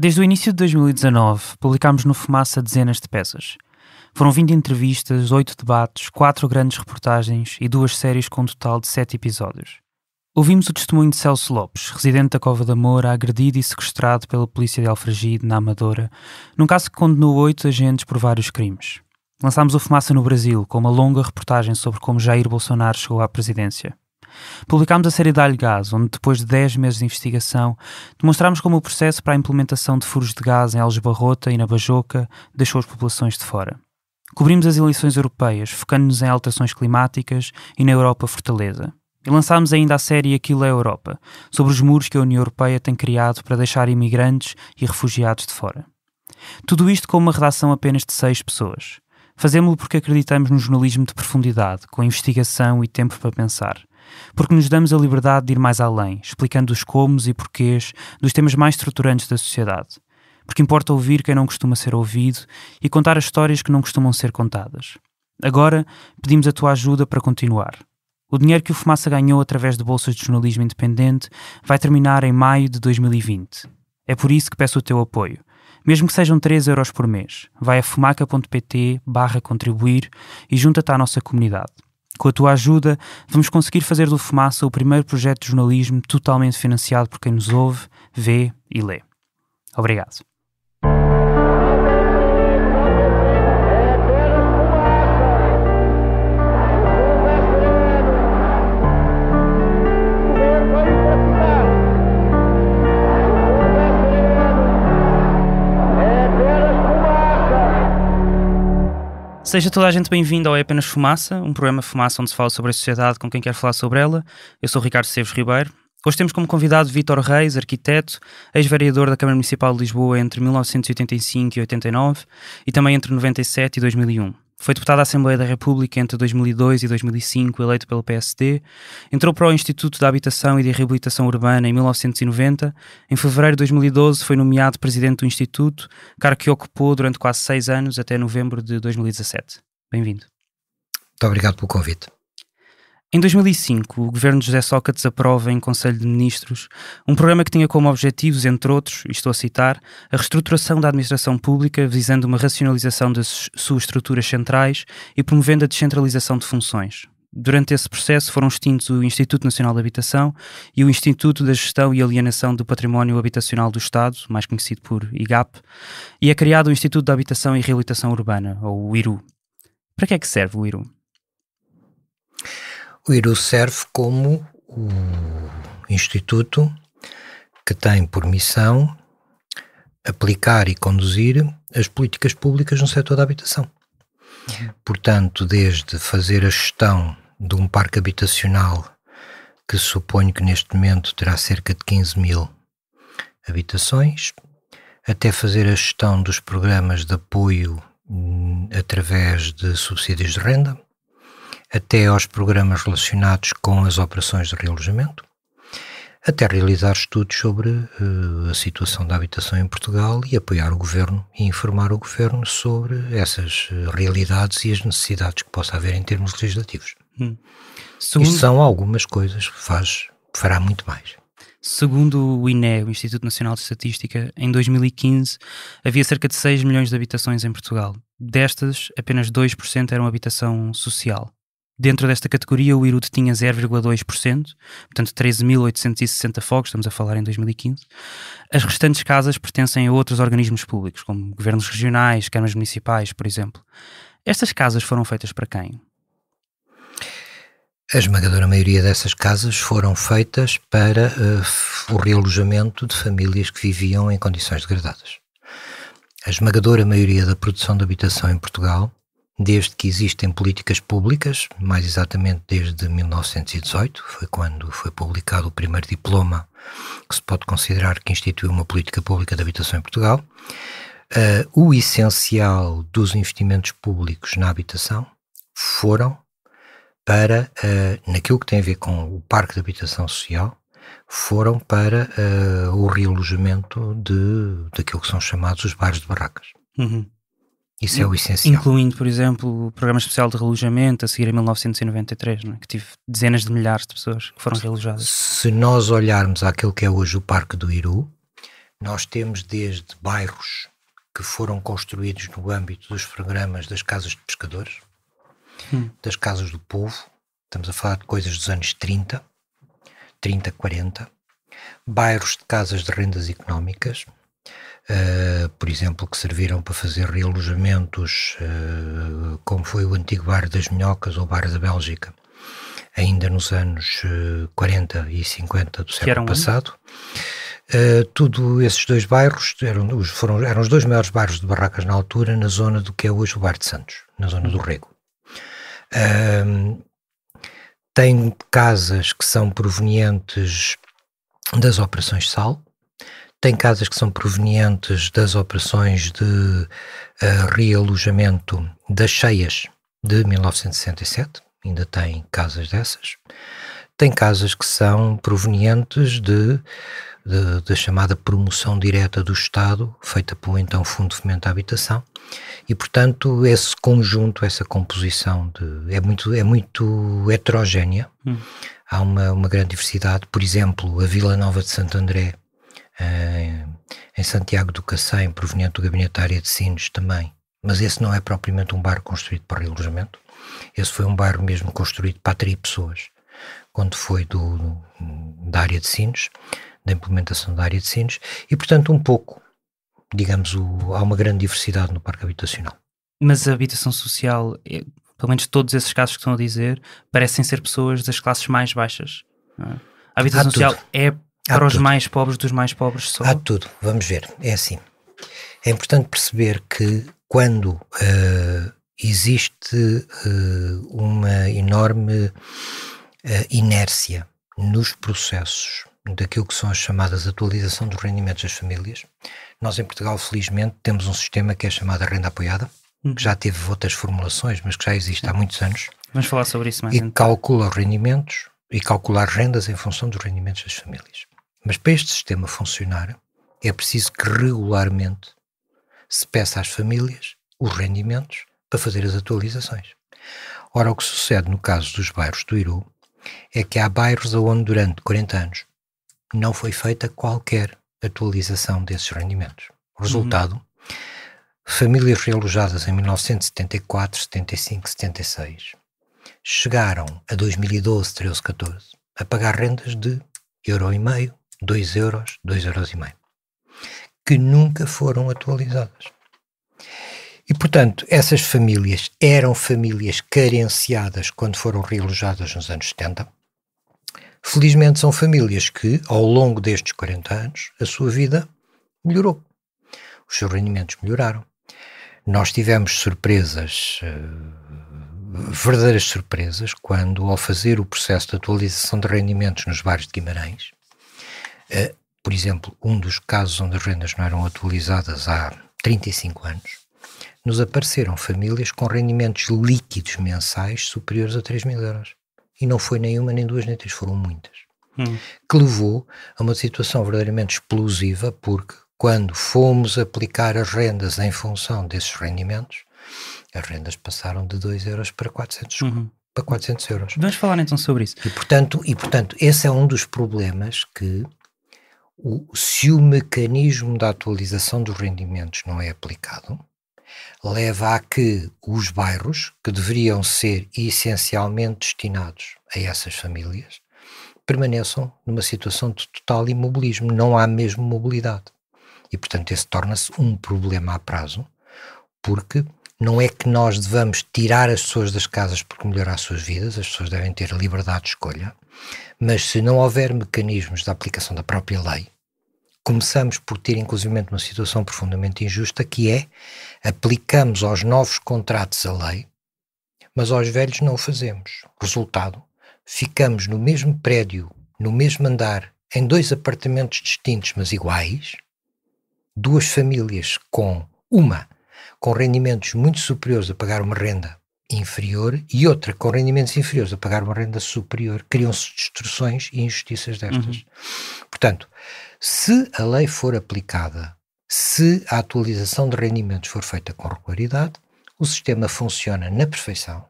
Desde o início de 2019, publicámos no Fumaça dezenas de peças. Foram 20 entrevistas, 8 debates, 4 grandes reportagens e 2 séries com um total de 7 episódios. Ouvimos o testemunho de Celso Lopes, residente da Cova da Moura, agredido e sequestrado pela polícia de Alfragide, na Amadora, num caso que condenou 8 agentes por vários crimes. Lançámos o Fumaça no Brasil, com uma longa reportagem sobre como Jair Bolsonaro chegou à presidência. Publicámos a série Dá-lhe Gás, onde depois de 10 meses de investigação, demonstrámos como o processo para a implementação de furos de gás em Aljubarrota e na Bajoca deixou as populações de fora. Cobrimos as eleições europeias, focando-nos em alterações climáticas e na Europa Fortaleza. E lançámos ainda a série Aquilo é Europa, sobre os muros que a União Europeia tem criado para deixar imigrantes e refugiados de fora. Tudo isto com uma redação apenas de 6 pessoas. Fazemos-lo porque acreditamos no jornalismo de profundidade, com investigação e tempo para pensar. Porque nos damos a liberdade de ir mais além, explicando os comos e porquês dos temas mais estruturantes da sociedade. Porque importa ouvir quem não costuma ser ouvido e contar as histórias que não costumam ser contadas. Agora, pedimos a tua ajuda para continuar. O dinheiro que o Fumaça ganhou através de bolsas de jornalismo independente vai terminar em maio de 2020. É por isso que peço o teu apoio. Mesmo que sejam 3 euros por mês, vai a fumaca.pt/contribuir e junta-te à nossa comunidade. Com a tua ajuda, vamos conseguir fazer do Fumaça o primeiro projeto de jornalismo totalmente financiado por quem nos ouve, vê e lê. Obrigado. Seja toda a gente bem-vinda ao É Apenas Fumaça, um programa Fumaça onde se fala sobre a sociedade com quem quer falar sobre ela. Eu sou o Ricardo Seves Ribeiro. Hoje temos como convidado Vítor Reis, arquiteto, ex-vereador da Câmara Municipal de Lisboa entre 1985 e 89 e também entre 97 e 2001. Foi deputado à Assembleia da República entre 2002 e 2005, eleito pelo PSD. Entrou para o Instituto da Habitação e de Reabilitação Urbana em 1990. Em fevereiro de 2012 foi nomeado presidente do Instituto, cargo que ocupou durante quase 6 anos, até novembro de 2017. Bem-vindo. Muito obrigado pelo convite. Em 2005, o governo de José Sócrates aprova em Conselho de Ministros um programa que tinha como objetivos, entre outros, e estou a citar, a reestruturação da administração pública visando uma racionalização das suas estruturas centrais e promovendo a descentralização de funções. Durante esse processo foram extintos o Instituto Nacional de Habitação e o Instituto da Gestão e Alienação do Património Habitacional do Estado, mais conhecido por IGAP, e é criado o Instituto de Habitação e Reabilitação Urbana, ou o IRU. Para que é que serve o IRU? O IRU serve como o instituto que tem por missão aplicar e conduzir as políticas públicas no setor da habitação. Portanto, desde fazer a gestão de um parque habitacional que suponho que neste momento terá cerca de 15.000 habitações, até fazer a gestão dos programas de apoio através de subsídios de renda, até aos programas relacionados com as operações de realojamento, até realizar estudos sobre a situação da habitação em Portugal e apoiar o Governo e informar o Governo sobre essas realidades e as necessidades que possa haver em termos legislativos. Isto são algumas coisas que fará muito mais. Segundo o INE, o Instituto Nacional de Estatística, em 2015 havia cerca de 6 milhões de habitações em Portugal. Destas, apenas 2% eram habitação social. Dentro desta categoria, o IRU tinha 0,2%, portanto 13.860 fogos, estamos a falar em 2015. As restantes casas pertencem a outros organismos públicos, como governos regionais, câmaras municipais, por exemplo. Estas casas foram feitas para quem? A esmagadora maioria dessas casas foram feitas para o realojamento de famílias que viviam em condições degradadas. A esmagadora maioria da produção de habitação em Portugal, desde que existem políticas públicas, mais exatamente desde 1918, foi quando foi publicado o primeiro diploma que se pode considerar que instituiu uma política pública de habitação em Portugal, o essencial dos investimentos públicos na habitação foram para, naquilo que tem a ver com o parque de habitação social, foram para o realojamento daquilo que são chamados os bairros de barracas. Isso é o essencial. Incluindo, por exemplo, o Programa Especial de Relojamento, a seguir em 1993, não é? Que tive dezenas de milhares de pessoas que foram realojadas. Se nós olharmos àquilo que é hoje o Parque do IRU, Nós temos desde bairros que foram construídos no âmbito dos programas das casas de pescadores, das casas do povo, estamos a falar de coisas dos anos 30, 40, bairros de casas de rendas económicas, por exemplo, que serviram para fazer realojamentos, como foi o antigo bairro das Minhocas ou o bairro da Bélgica, ainda nos anos 40 e 50 do século passado. Tudo esses dois bairros eram os dois maiores bairros de barracas na altura, na zona do que é hoje o bairro de Santos, na zona do Rego. Tem casas que são provenientes das operações de sal, tem casas que são provenientes das operações de realojamento das cheias de 1967, ainda tem casas dessas. Tem casas que são provenientes da chamada promoção direta do Estado, feita pelo então Fundo de Fomento à Habitação, e portanto esse conjunto, essa composição é muito heterogénea. Há uma grande diversidade. Por exemplo, a Vila Nova de Santo André, em Santiago do Cacém, proveniente do Gabinete da Área de Sines também, mas esse não é propriamente um bairro construído para realojamento, esse foi um bairro mesmo construído para atrair pessoas, quando foi da área de Sines, da implementação da área de Sines, e portanto um pouco, digamos, há uma grande diversidade no parque habitacional. Mas a habitação social, pelo menos todos esses casos que estão a dizer, parecem ser pessoas das classes mais baixas. A habitação social é para os mais pobres dos mais pobres só? Há tudo, vamos ver, é assim. É importante perceber que quando existe uma enorme inércia nos processos daquilo que são as chamadas atualização dos rendimentos das famílias, nós em Portugal felizmente temos um sistema que é chamado renda apoiada, que já teve outras formulações, mas que já existe há muitos anos. Vamos falar sobre isso mais e calcula os rendimentos e calcula as rendas em função dos rendimentos das famílias. Mas para este sistema funcionar é preciso que regularmente se peça às famílias os rendimentos para fazer as atualizações. Ora, o que sucede no caso dos bairros do Iru é que há bairros onde durante 40 anos não foi feita qualquer atualização desses rendimentos. O resultado, famílias realojadas em 1974, 75, 76 chegaram a 2012, 13, 14 a pagar rendas de €1,5, €2, €2,5, que nunca foram atualizadas. E, portanto, essas famílias eram famílias carenciadas quando foram realojadas nos anos 70. Felizmente são famílias que, ao longo destes 40 anos, a sua vida melhorou. Os seus rendimentos melhoraram. Nós tivemos surpresas, verdadeiras surpresas, quando, ao fazer o processo de atualização de rendimentos nos bairros de Guimarães, por exemplo, um dos casos onde as rendas não eram atualizadas há 35 anos, nos apareceram famílias com rendimentos líquidos mensais superiores a 3.000 euros. E não foi nenhuma, nem duas, nem três, foram muitas. Que levou a uma situação verdadeiramente explosiva, porque quando fomos aplicar as rendas em função desses rendimentos, as rendas passaram de 2 euros para 400, para 400 euros. Vamos falar então sobre isso. E portanto, esse é um dos problemas que, se o mecanismo da atualização dos rendimentos não é aplicado, leva a que os bairros, que deveriam ser essencialmente destinados a essas famílias, permaneçam numa situação de total imobilismo. Não há mesmo mobilidade. E, portanto, esse torna-se um problema a prazo, porque não é que nós devamos tirar as pessoas das casas porque melhorar as suas vidas, as pessoas devem ter a liberdade de escolha, mas se não houver mecanismos da aplicação da própria lei, começamos por ter inclusivamente uma situação profundamente injusta, que é, aplicamos aos novos contratos a lei, mas aos velhos não o fazemos. Resultado, ficamos no mesmo prédio, no mesmo andar, em 2 apartamentos distintos, mas iguais, 2 famílias com rendimentos muito superiores a pagar uma renda inferior e outra com rendimentos inferiores a pagar uma renda superior. Criam-se distorções e injustiças destas. Portanto, se a lei for aplicada, se a atualização de rendimentos for feita com regularidade, o sistema funciona na perfeição,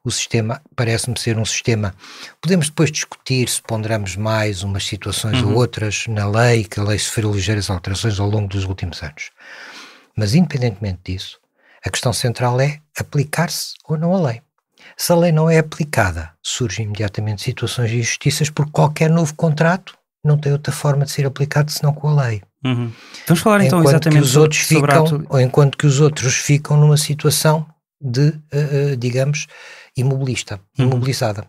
O sistema parece-me ser um sistema... Podemos depois discutir se ponderamos mais umas situações ou outras na lei, que a lei sofreu ligeiras alterações ao longo dos últimos anos. Mas, independentemente disso, a questão central é aplicar-se ou não a lei. Se a lei não é aplicada, surgem imediatamente situações de injustiças, porque qualquer novo contrato não tem outra forma de ser aplicado senão com a lei. Vamos falar então exatamente enquanto que os outros ficam numa situação de, digamos, imobilizada.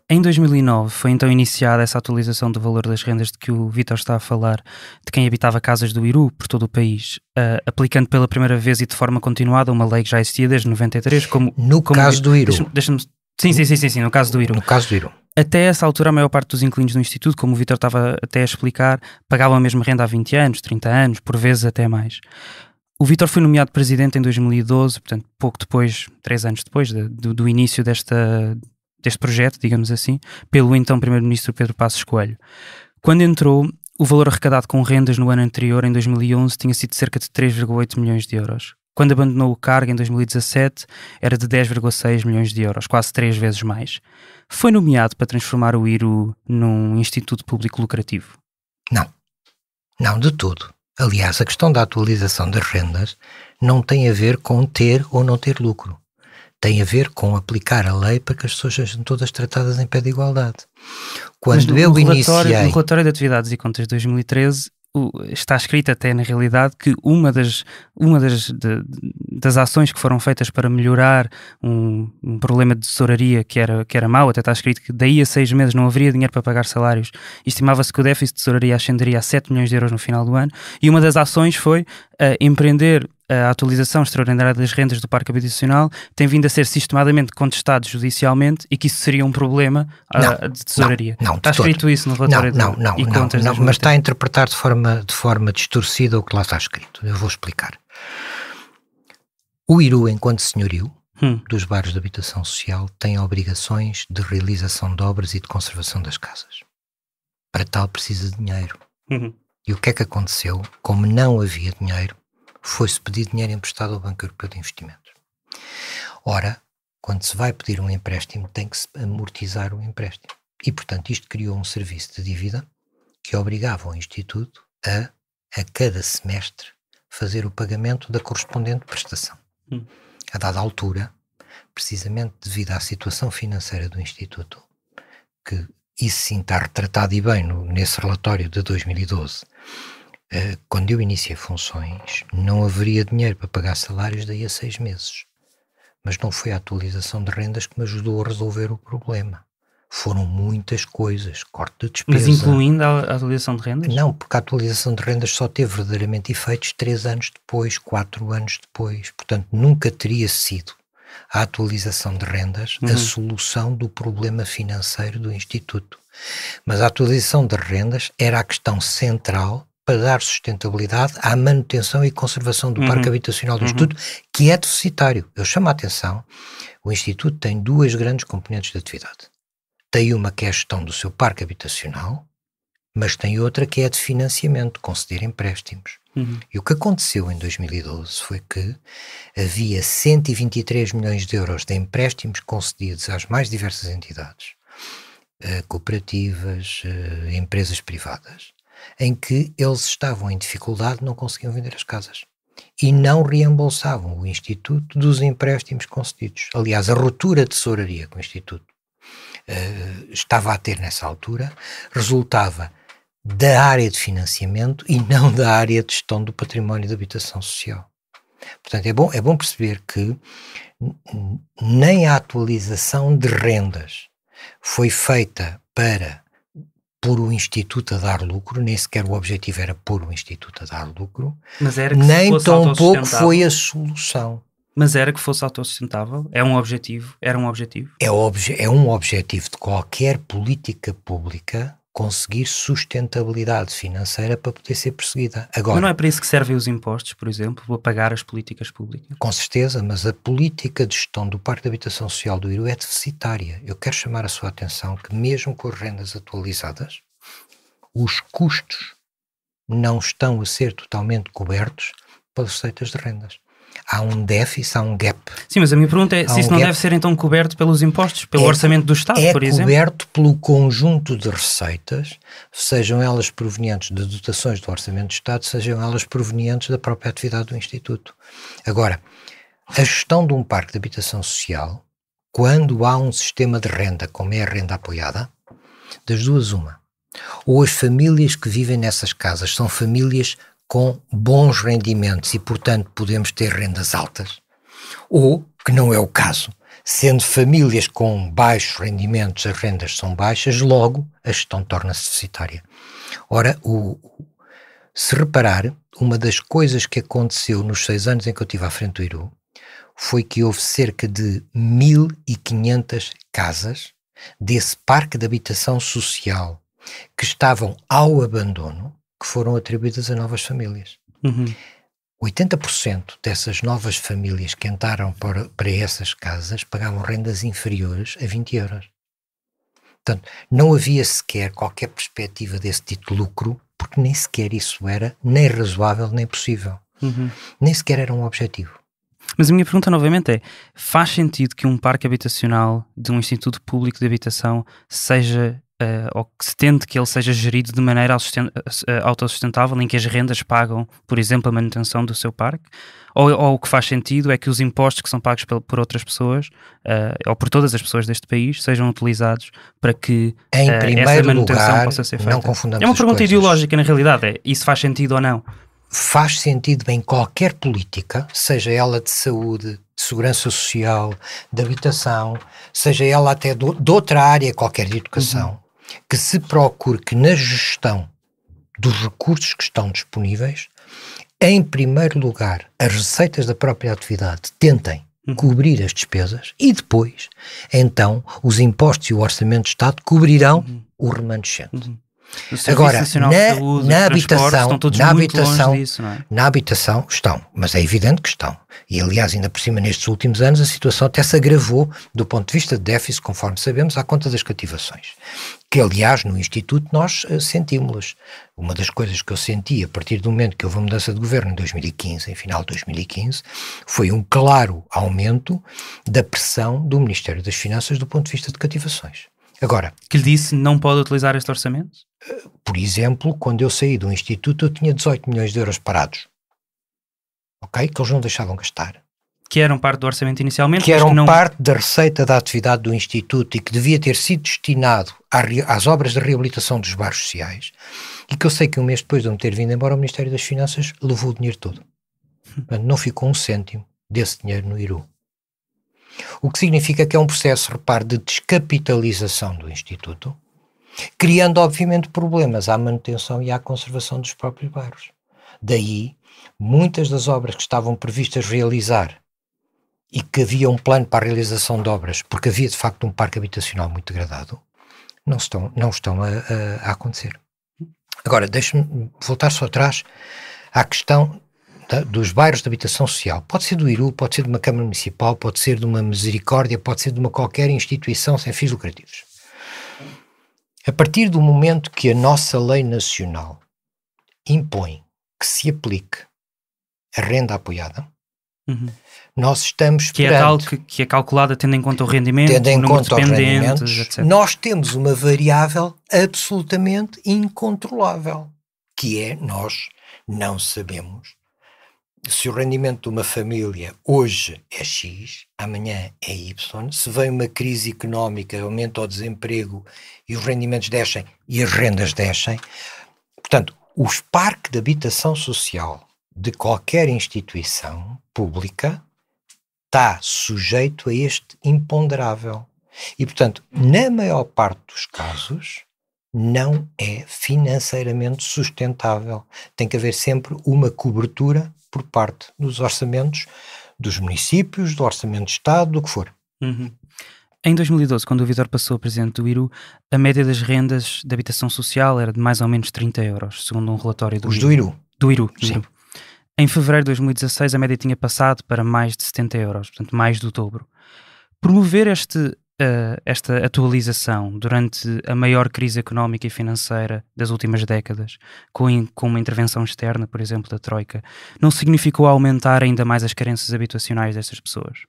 Em 2009 foi então iniciada essa atualização do valor das rendas de que o Vítor está a falar, de quem habitava casas do Iru por todo o país, aplicando pela primeira vez e de forma continuada uma lei que já existia desde 93, No caso do Iru. Sim, no caso do Iru. No caso do Iru. Até essa altura, a maior parte dos inquilinos do Instituto, como o Vítor estava até a explicar, pagavam a mesma renda há 20 anos, 30 anos, por vezes até mais. O Vítor foi nomeado presidente em 2012, portanto, pouco depois, 3 anos depois do início deste projeto, digamos assim, pelo então primeiro-ministro Pedro Passos Coelho. Quando entrou, o valor arrecadado com rendas no ano anterior, em 2011, tinha sido cerca de 3,8 milhões de euros. Quando abandonou o cargo, em 2017, era de 10,6 milhões de euros, quase 3 vezes mais. Foi nomeado para transformar o IRU num instituto público lucrativo? Não de todo. Aliás, a questão da atualização das rendas não tem a ver com ter ou não ter lucro. Tem a ver com aplicar a lei para que as pessoas sejam todas tratadas em pé de igualdade. No relatório de atividades e contas de 2013, está escrito até na realidade que uma das ações que foram feitas para melhorar um problema de tesouraria que era mau, até está escrito que daí a 6 meses não haveria dinheiro para pagar salários, e estimava-se que o déficit de tesouraria ascenderia a 7 milhões de euros no final do ano, e uma das ações foi empreender a atualização extraordinária das rendas do parque habitacional, tem vindo a ser sistematicamente contestado judicialmente, e que isso seria um problema de tesouraria. Está escrito isso no relatório de contas. Não, mas está a interpretar de forma distorcida o que lá está escrito. Eu vou explicar. O IRU, enquanto senhorio dos bairros de habitação social, tem obrigações de realização de obras e de conservação das casas. Para tal precisa de dinheiro. E o que é que aconteceu? Como não havia dinheiro, foi-se pedir dinheiro emprestado ao Banco Europeu de Investimentos. Ora, quando se vai pedir um empréstimo, tem que se amortizar o empréstimo. E, portanto, isto criou um serviço de dívida que obrigava o Instituto a cada semestre, fazer o pagamento da correspondente prestação. A dada altura, precisamente devido à situação financeira do Instituto, que isso sim está retratado e bem nesse relatório de 2012, quando eu iniciei funções, não haveria dinheiro para pagar salários daí a 6 meses. Mas não foi a atualização de rendas que me ajudou a resolver o problema. Foram muitas coisas, corte de despesa. Mas incluindo a atualização de rendas? Não, porque a atualização de rendas só teve verdadeiramente efeitos 3 anos depois, 4 anos depois. Portanto, nunca teria sido a atualização de rendas a solução do problema financeiro do Instituto. Mas a atualização de rendas era a questão central para dar sustentabilidade à manutenção e conservação do parque habitacional do Instituto, que é deficitário. Eu chamo a atenção, o Instituto tem 2 grandes componentes de atividade. Tem uma que é a gestão do seu parque habitacional, mas tem outra que é a de financiamento, conceder empréstimos. E o que aconteceu em 2012 foi que havia 123 milhões de euros de empréstimos concedidos às mais diversas entidades, cooperativas, empresas privadas, em que eles estavam em dificuldade, não conseguiam vender as casas e não reembolsavam o Instituto dos empréstimos concedidos. Aliás, a ruptura de tesouraria que o Instituto estava a ter nessa altura resultava da área de financiamento e não da área de gestão do património de habitação social. Portanto, é bom perceber que nem a atualização de rendas foi feita para pôr o Instituto a dar lucro, nem sequer o objetivo era pôr o Instituto a dar lucro, mas era que nem tão pouco foi a solução. Mas era que fosse autossustentável? Era um objetivo? É um objetivo de qualquer política pública conseguir sustentabilidade financeira para poder ser perseguida. Agora, mas não é para isso que servem os impostos, por exemplo, para pagar as políticas públicas? Com certeza, mas a política de gestão do Parque de Habitação Social do IRU é deficitária. Eu quero chamar a sua atenção que mesmo com as rendas atualizadas, os custos não estão a ser totalmente cobertos pelas receitas de rendas. Há um déficit, há um gap. Sim, mas a minha pergunta é se isso não deve ser então coberto pelos impostos, pelo orçamento do Estado, por exemplo? É coberto pelo conjunto de receitas, sejam elas provenientes de dotações do orçamento do Estado, sejam elas provenientes da própria atividade do Instituto. Agora, a gestão de um parque de habitação social, quando há um sistema de renda, como é a renda apoiada, das duas uma. Ou as famílias que vivem nessas casas são famílias com bons rendimentos e, portanto, podemos ter rendas altas, ou, que não é o caso, sendo famílias com baixos rendimentos, as rendas são baixas, logo a gestão torna-se deficitária. Ora, se reparar, uma das coisas que aconteceu nos 6 anos em que eu estive à frente do IRU foi que houve cerca de 1.500 casas desse parque de habitação social que estavam ao abandono, que foram atribuídas a novas famílias. 80% dessas novas famílias que entraram para essas casas pagavam rendas inferiores a 20 euros. Portanto, não havia sequer qualquer perspectiva desse tipo de lucro, porque nem sequer isso era nem razoável nem possível. Nem sequer era um objetivo. Mas a minha pergunta novamente é, faz sentido que um parque habitacional de um instituto público de habitação seja, ou que se tente que ele seja gerido de maneira autossustentável, em que as rendas pagam, por exemplo, a manutenção do seu parque? Ou o que faz sentido é que os impostos que são pagos por outras pessoas, ou por todas as pessoas deste país, sejam utilizados para que essa manutenção possa ser feita? Não confundamos é uma pergunta coisas. Ideológica, na realidade. Isso faz sentido ou não? Faz sentido em qualquer política, seja ela de saúde, de segurança social, de habitação, seja ela até de outra área qualquer de educação, que se procure que na gestão dos recursos que estão disponíveis, em primeiro lugar, as receitas da própria atividade tentem cobrir as despesas e depois, então, os impostos e o orçamento de Estado cobrirão o remanescente. Agora, na habitação estão, mas é evidente que estão. E aliás, ainda por cima, nestes últimos anos, a situação até se agravou do ponto de vista de déficit, conforme sabemos, à conta das cativações. Que aliás, no Instituto nós sentimos-las. Uma das coisas que eu senti a partir do momento que houve a mudança de governo em 2015, em final de 2015, foi um claro aumento da pressão do Ministério das Finanças do ponto de vista de cativações. Agora, que lhe disse não pode utilizar este orçamento? Por exemplo, quando eu saí do Instituto eu tinha 18 milhões de euros parados, ok? Que eles não deixavam gastar. Que eram parte do orçamento inicialmente? Que eram parte da receita da atividade do Instituto e que devia ter sido destinado às obras de reabilitação dos bairros sociais, e que eu sei que um mês depois de eu me ter vindo embora, o Ministério das Finanças levou o dinheiro todo. Portanto, não ficou um cêntimo desse dinheiro no IRU. O que significa que é um processo, repare, de descapitalização do Instituto, criando obviamente problemas à manutenção e à conservação dos próprios bairros. Daí, muitas das obras que estavam previstas realizar e que havia um plano para a realização de obras, porque havia de facto um parque habitacional muito degradado, não estão a acontecer. Agora, deixe-me voltar só atrás à questão dos bairros de habitação social. Pode ser do IRU, pode ser de uma Câmara Municipal, pode ser de uma Misericórdia, pode ser de uma qualquer instituição sem fins lucrativos. A partir do momento que a nossa lei nacional impõe que se aplique a renda apoiada, nós estamos que é calculada tendo em conta o rendimento, tendo em o número conta de os dependentes, rendimentos, etc. Nós temos uma variável absolutamente incontrolável, que é nós não sabemos se o rendimento de uma família hoje é X, amanhã é Y, se vem uma crise económica, aumenta o desemprego e os rendimentos descem e as rendas descem. Portanto, os parques de habitação social de qualquer instituição pública está sujeito a este imponderável. E, portanto, na maior parte dos casos, não é financeiramente sustentável. Tem que haver sempre uma cobertura por parte dos orçamentos dos municípios, do orçamento de Estado, do que for. Em 2012, quando o Vítor passou a presidente do IRU, a média das rendas de habitação social era de mais ou menos 30 euros, segundo um relatório do IRU. Do IRU, sim. Em fevereiro de 2016, a média tinha passado para mais de 70 euros, portanto mais do dobro. Promover este esta atualização durante a maior crise económica e financeira das últimas décadas, com uma intervenção externa, por exemplo, da Troika, não significou aumentar ainda mais as carências habitacionais destas pessoas?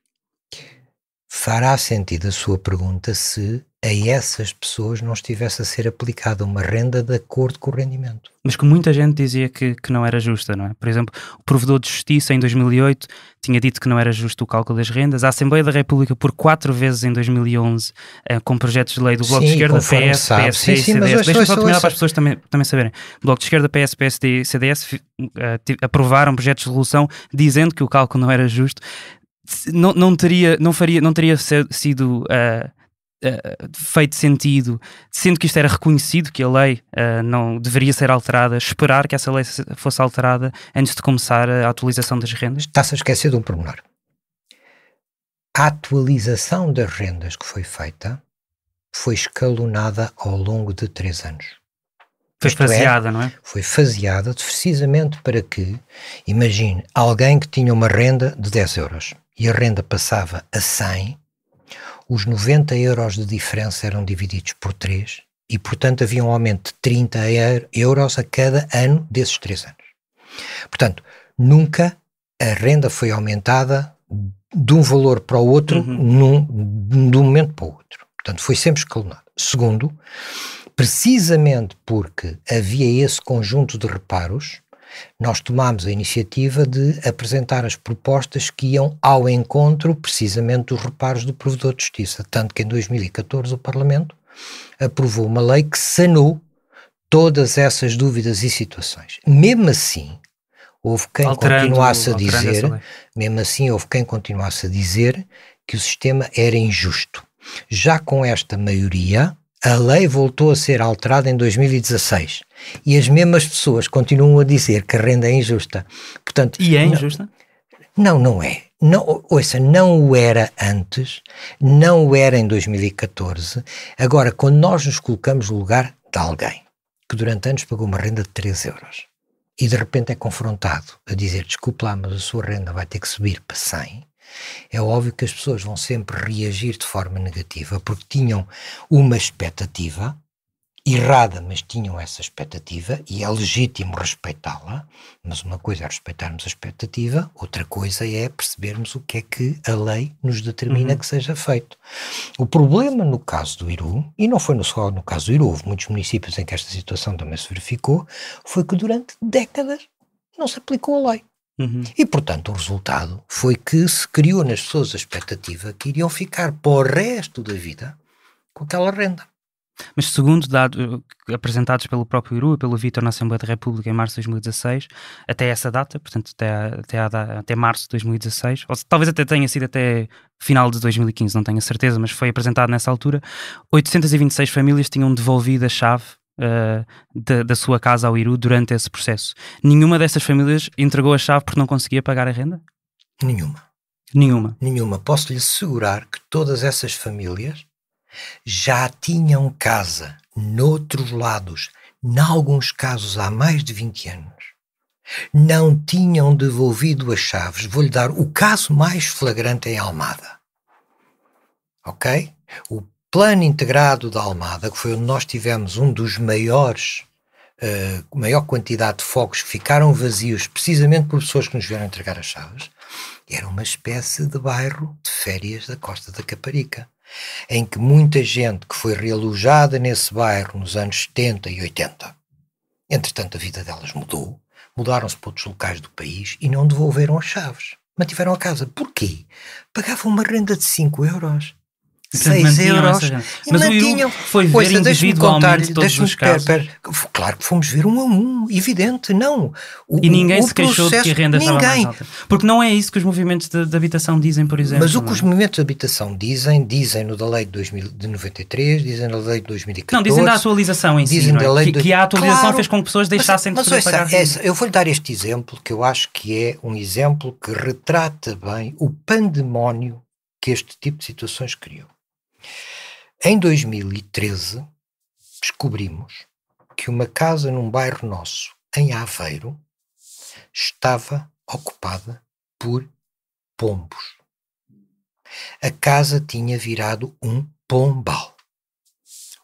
Fará sentido a sua pergunta se a essas pessoas não estivesse a ser aplicada uma renda de acordo com o rendimento. Mas que muita gente dizia que não era justa, não é? Por exemplo, o Provedor de Justiça em 2008 tinha dito que não era justo o cálculo das rendas. A Assembleia da República por 4 vezes em 2011, com projetos de lei do Bloco de Esquerda, PS, PSD e CDS. Deixa-me só terminar para as pessoas também saberem. O Bloco de Esquerda, PS, PSD e CDS aprovaram projetos de resolução dizendo que o cálculo não era justo. Não teria sido feito sentido, sendo que isto era reconhecido, que a lei não deveria ser alterada, esperar que essa lei fosse alterada antes de começar a atualização das rendas? Está-se a esquecer de um pormenor. A atualização das rendas que foi feita foi escalonada ao longo de 3 anos. Foi faseada, não é? Foi faseada precisamente para que, imagine, alguém que tinha uma renda de 10 euros e a renda passava a 100, os 90 euros de diferença eram divididos por 3 e, portanto, havia um aumento de 30 euros a cada ano desses 3 anos. Portanto, nunca a renda foi aumentada de um valor para o outro, de um momento para o outro. Portanto, foi sempre escalonado. Segundo, precisamente porque havia esse conjunto de reparos, nós tomámos a iniciativa de apresentar as propostas que iam ao encontro precisamente dos reparos do Provedor de Justiça, tanto que em 2014 o Parlamento aprovou uma lei que sanou todas essas dúvidas e situações. Mesmo assim, houve quem continuasse a dizer que o sistema era injusto. Já com esta maioria, a lei voltou a ser alterada em 2016 e as mesmas pessoas continuam a dizer que a renda é injusta. Portanto, e é injusta? Não é. Não, ouça, não o era antes, não o era em 2014. Agora, quando nós nos colocamos no lugar de alguém que durante anos pagou uma renda de 3 euros e de repente é confrontado a dizer, desculpe lá, mas a sua renda vai ter que subir para 100, é óbvio que as pessoas vão sempre reagir de forma negativa porque tinham uma expectativa errada, mas tinham essa expectativa e é legítimo respeitá-la, mas uma coisa é respeitarmos a expectativa, outra coisa é percebermos o que é que a lei nos determina que seja feito. O problema no caso do Iru, e não foi só no caso do Iru, houve muitos municípios em que esta situação também se verificou, foi que durante décadas não se aplicou a lei. E, portanto, o resultado foi que se criou nas pessoas a expectativa que iriam ficar para o resto da vida com aquela renda. Mas segundo dados apresentados pelo próprio Iru e pelo Vítor na Assembleia da República em março de 2016, até essa data, portanto até março de 2016, ou talvez até tenha sido até final de 2015, não tenho a certeza, mas foi apresentado nessa altura, 826 famílias tinham devolvido a chave da sua casa ao Iru durante esse processo. Nenhuma dessas famílias entregou a chave porque não conseguia pagar a renda? Nenhuma. Posso-lhe assegurar que todas essas famílias já tinham casa noutros lados, em alguns casos há mais de 20 anos. Não tinham devolvido as chaves. Vou-lhe dar o caso mais flagrante em Almada. Ok? O Plano Integrado da Almada, que foi onde nós tivemos um dos maior quantidade de fogos que ficaram vazios precisamente por pessoas que nos vieram entregar as chaves, era uma espécie de bairro de férias da Costa da Caparica, em que muita gente que foi realojada nesse bairro nos anos 70 e 80, entretanto a vida delas mudou, mudaram-se para outros locais do país e não devolveram as chaves, mantiveram a casa. Porquê? Pagavam uma renda de 5 euros. 6 euros, mas mantinham. Foi ver individualmente todos os casos. Claro que fomos ver um a um, evidente, não. E ninguém se queixou de que a renda estava mais alta. Porque não é isso que os movimentos de habitação dizem, por exemplo. Mas o que os movimentos de habitação dizem no da lei de 93, dizem na lei de 2014. Não, dizem da atualização em si, dizem da lei que a atualização fez com que pessoas deixassem de poder pagar. Eu vou-lhe dar este exemplo, que eu acho que é um exemplo que retrata bem o pandemónio que este tipo de situações criou. Em 2013, descobrimos que uma casa num bairro nosso, em Aveiro, estava ocupada por pombos. A casa tinha virado um Pombal.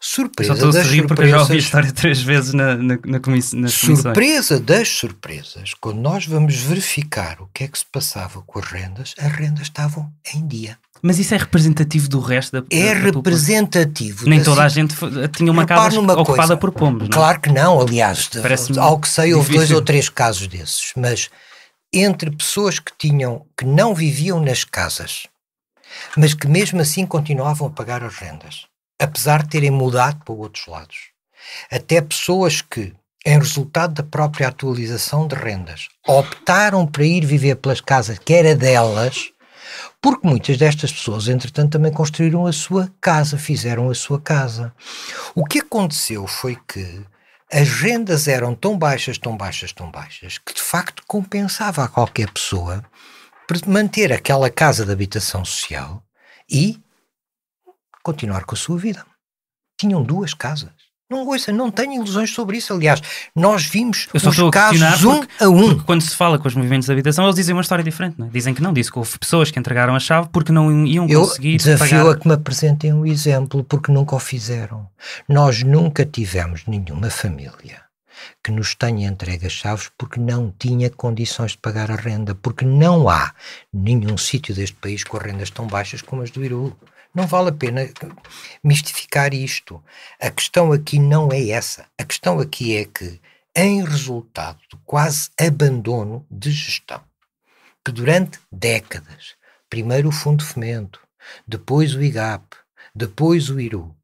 Surpresa eu só das surpresa, porque eu já ouvi a surpresas. história 3 vezes nas comissões. Surpresa das surpresas. Quando nós vamos verificar o que é que se passava com as rendas estavam em dia. Mas isso é representativo do resto da É população? representativo. Nem toda a gente tinha uma casa ocupada por pombos, não é? Claro que não, aliás, ao que sei houve difícil. 2 ou 3 casos desses, mas entre pessoas que não viviam nas casas, mas que mesmo assim continuavam a pagar as rendas, apesar de terem mudado para outros lados. Até pessoas que, em resultado da própria atualização de rendas, optaram para ir viver pelas casas que era delas, porque muitas destas pessoas, entretanto, também construíram a sua casa, fizeram a sua casa. O que aconteceu foi que as rendas eram tão baixas, que de facto compensava a qualquer pessoa manter aquela casa de habitação social e continuar com a sua vida. Tinham 2 casas. Não tenho ilusões sobre isso. Aliás, nós vimos os casos a um. Porque quando se fala com os movimentos de habitação, eles dizem uma história diferente, não é? Dizem que não, disse que houve pessoas que entregaram a chave porque não iam conseguir pagar. Eu desafio a que me apresentem um exemplo, porque nunca o fizeram. Nós nunca tivemos nenhuma família que nos tenha entregue as chaves porque não tinha condições de pagar a renda, porque não há nenhum sítio deste país com rendas tão baixas como as do Iru. Não vale a pena mistificar isto. A questão aqui não é essa. A questão aqui é que, em resultado do quase abandono de gestão, que durante décadas, primeiro o Fundo de Fomento, depois o IGAP, depois o IRU,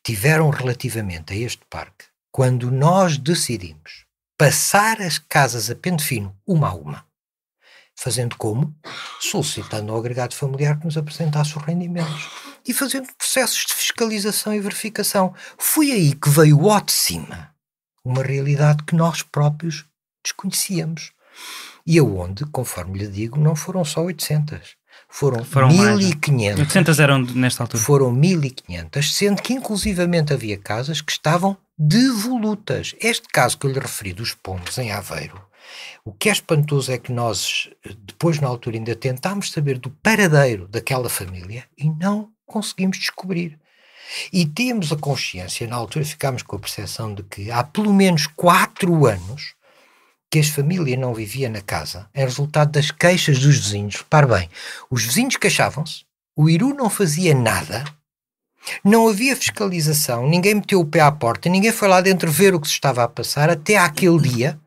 tiveram relativamente a este parque, quando nós decidimos passar as casas a pente fino, uma a uma, fazendo como? Solicitando ao agregado familiar que nos apresentasse os rendimentos e fazendo processos de fiscalização e verificação. Foi aí que veio ao de cima uma realidade que nós próprios desconhecíamos. E aonde, conforme lhe digo, não foram só 800. Foram 1.500. 800 eram nesta altura. Foram 1.500, sendo que inclusivamente havia casas que estavam devolutas. Este caso que eu lhe referi dos pombos em Aveiro, o que é espantoso é que nós, depois na altura, ainda tentámos saber do paradeiro daquela família e não conseguimos descobrir. E temos a consciência, na altura ficámos com a percepção de que há pelo menos 4 anos que a família não vivia na casa, em resultado das queixas dos vizinhos. Repare bem, os vizinhos queixavam-se, o Iru não fazia nada, não havia fiscalização, ninguém meteu o pé à porta, ninguém foi lá dentro ver o que se estava a passar, até àquele dia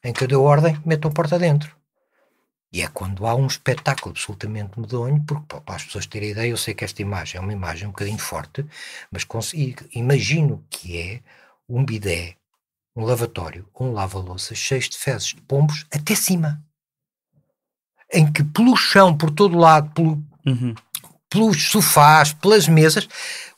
em que eu dei ordem, metam a porta dentro. E é quando há um espetáculo absolutamente medonho, porque para as pessoas terem ideia, eu sei que esta imagem é uma imagem um bocadinho forte, mas imagino que é um bidé, um lavatório, um lava-louças cheios de fezes de pombos até cima. Em que pelo chão, por todo lado, pelos sofás, pelas mesas,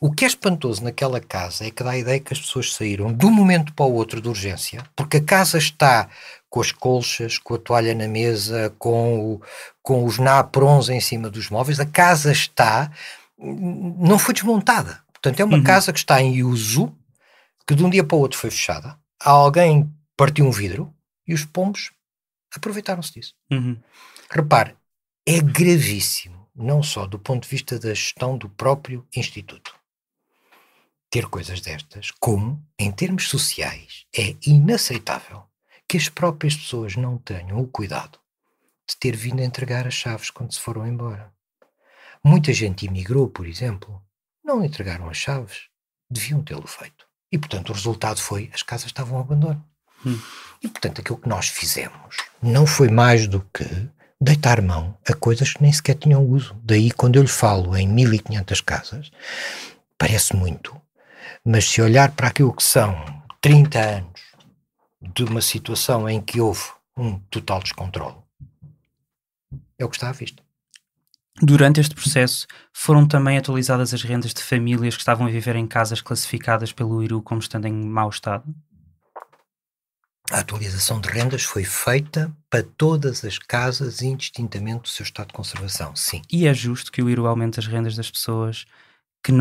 o que é espantoso naquela casa é que dá a ideia que as pessoas saíram de um momento para o outro de urgência, porque a casa está com as colchas, com a toalha na mesa, com os naprons em cima dos móveis, a casa não foi desmontada. Portanto, é uma casa que está em uso, que de um dia para o outro foi fechada. Alguém partiu um vidro e os pombos aproveitaram-se disso. Repare, é gravíssimo, não só do ponto de vista da gestão do próprio Instituto, ter coisas destas, como, em termos sociais, é inaceitável que as próprias pessoas não tenham o cuidado de ter vindo a entregar as chaves quando se foram embora. Muita gente imigrou, por exemplo, não entregaram as chaves, deviam tê-lo feito. E, portanto, o resultado foi, as casas estavam ao abandono. E, portanto, aquilo que nós fizemos não foi mais do que deitar mão a coisas que nem sequer tinham uso. Daí, quando eu lhe falo em 1.500 casas, parece muito, mas se olhar para aquilo que são 30 anos de uma situação em que houve um total descontrole, é o que está à vista. Durante este processo, foram também atualizadas as rendas de famílias que estavam a viver em casas classificadas pelo IRU como estando em mau estado? A atualização de rendas foi feita para todas as casas indistintamente do seu estado de conservação, sim. E é justo que o IRU aumente as rendas das pessoas que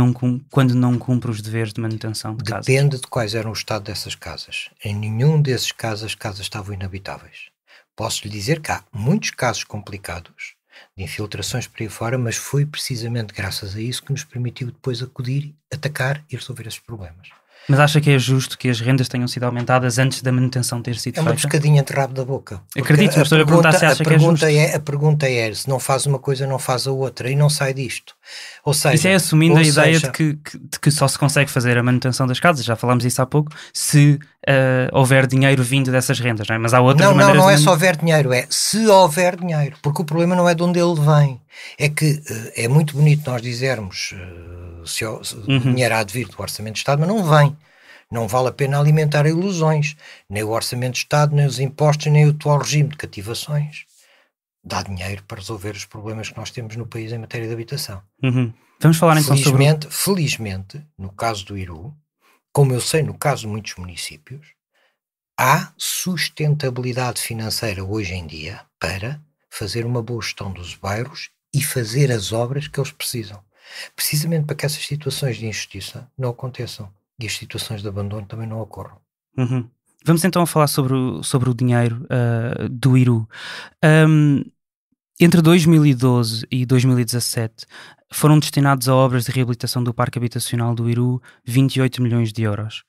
quando não cumpre os deveres de manutenção de casas? Depende de quais eram o estado dessas casas. Em nenhum desses casos as casas estavam inabitáveis. Posso lhe dizer que há muitos casos complicados de infiltrações por aí fora, mas foi precisamente graças a isso que nos permitiu depois acudir, atacar e resolver esses problemas. Mas acha que é justo que as rendas tenham sido aumentadas antes da manutenção ter sido feita? É uma pescadinha de rabo da boca. Acredito, mas estou a perguntar se acha que é justo. A pergunta é, se não faz uma coisa, não faz a outra, e não sai disto. Ou seja, isso é assumindo a ideia de que só se consegue fazer a manutenção das casas, já falámos isso há pouco, se houver dinheiro vindo dessas rendas, não é? Mas há outras maneiras... Não é só houver dinheiro, é se houver dinheiro, porque o problema não é de onde ele vem. É que é muito bonito nós dizermos se o dinheiro há de vir do Orçamento de Estado, mas não vem. Não vale a pena alimentar ilusões. Nem o Orçamento de Estado, nem os impostos, nem o atual regime de cativações dá dinheiro para resolver os problemas que nós temos no país em matéria de habitação. Vamos falar então sobre... Felizmente, no caso do Iru, como eu sei no caso de muitos municípios, há sustentabilidade financeira hoje em dia para fazer uma boa gestão dos bairros e fazer as obras que eles precisam. Precisamente para que essas situações de injustiça não aconteçam e as situações de abandono também não ocorram. Vamos então a falar sobre o dinheiro do Iru. Entre 2012 e 2017 foram destinados a obras de reabilitação do parque habitacional do Iru 28 milhões de euros.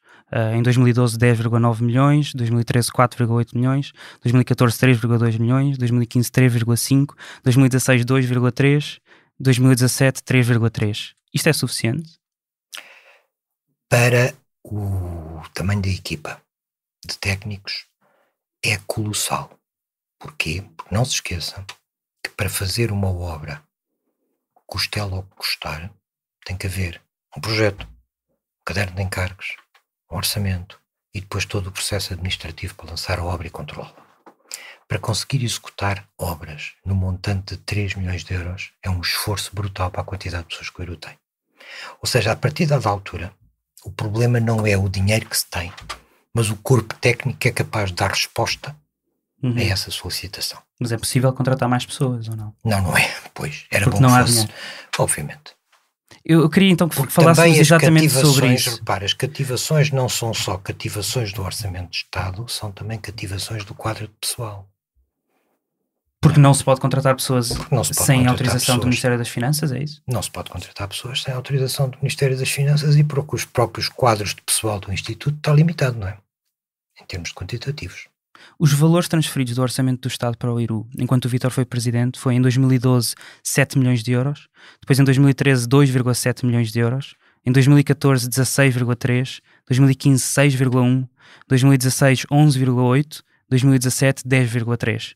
Em 2012 10,9 milhões, 2013 4,8 milhões, 2014 3,2 milhões, 2015 3,5, 2016 2,3, 2017 3,3. Isto é suficiente? Para o tamanho da equipa de técnicos é colossal. Porquê? Porque não se esqueça que para fazer uma obra, custe ela o que custar, tem que haver um projeto, um caderno de encargos, um orçamento e depois todo o processo administrativo para lançar a obra e controlá-la. Para conseguir executar obras no montante de 3 milhões de euros é um esforço brutal para a quantidade de pessoas que o Iru tem. Ou seja, a partir da altura, o problema não é o dinheiro que se tem, mas o corpo técnico que é capaz de dar resposta a essa solicitação. Mas é possível contratar mais pessoas ou não? Não é, pois. Era porque bom não que há fosse, dinheiro. Obviamente. Eu queria então que porque falássemos exatamente sobre isso. Repara, as cativações não são só cativações do Orçamento de Estado, são também cativações do quadro de pessoal. Porque não se pode contratar pessoas sem autorização do Ministério das Finanças, é isso? Não se pode contratar pessoas sem autorização do Ministério das Finanças e porque os próprios quadros de pessoal do Instituto está limitado, não é? Em termos quantitativos. Os valores transferidos do Orçamento do Estado para o Iru, enquanto o Vítor foi Presidente, foi em 2012 7 milhões de euros, depois em 2013 2,7 milhões de euros, em 2014 16,3, 2015 6,1, 2016 11,8, 2017 10,3.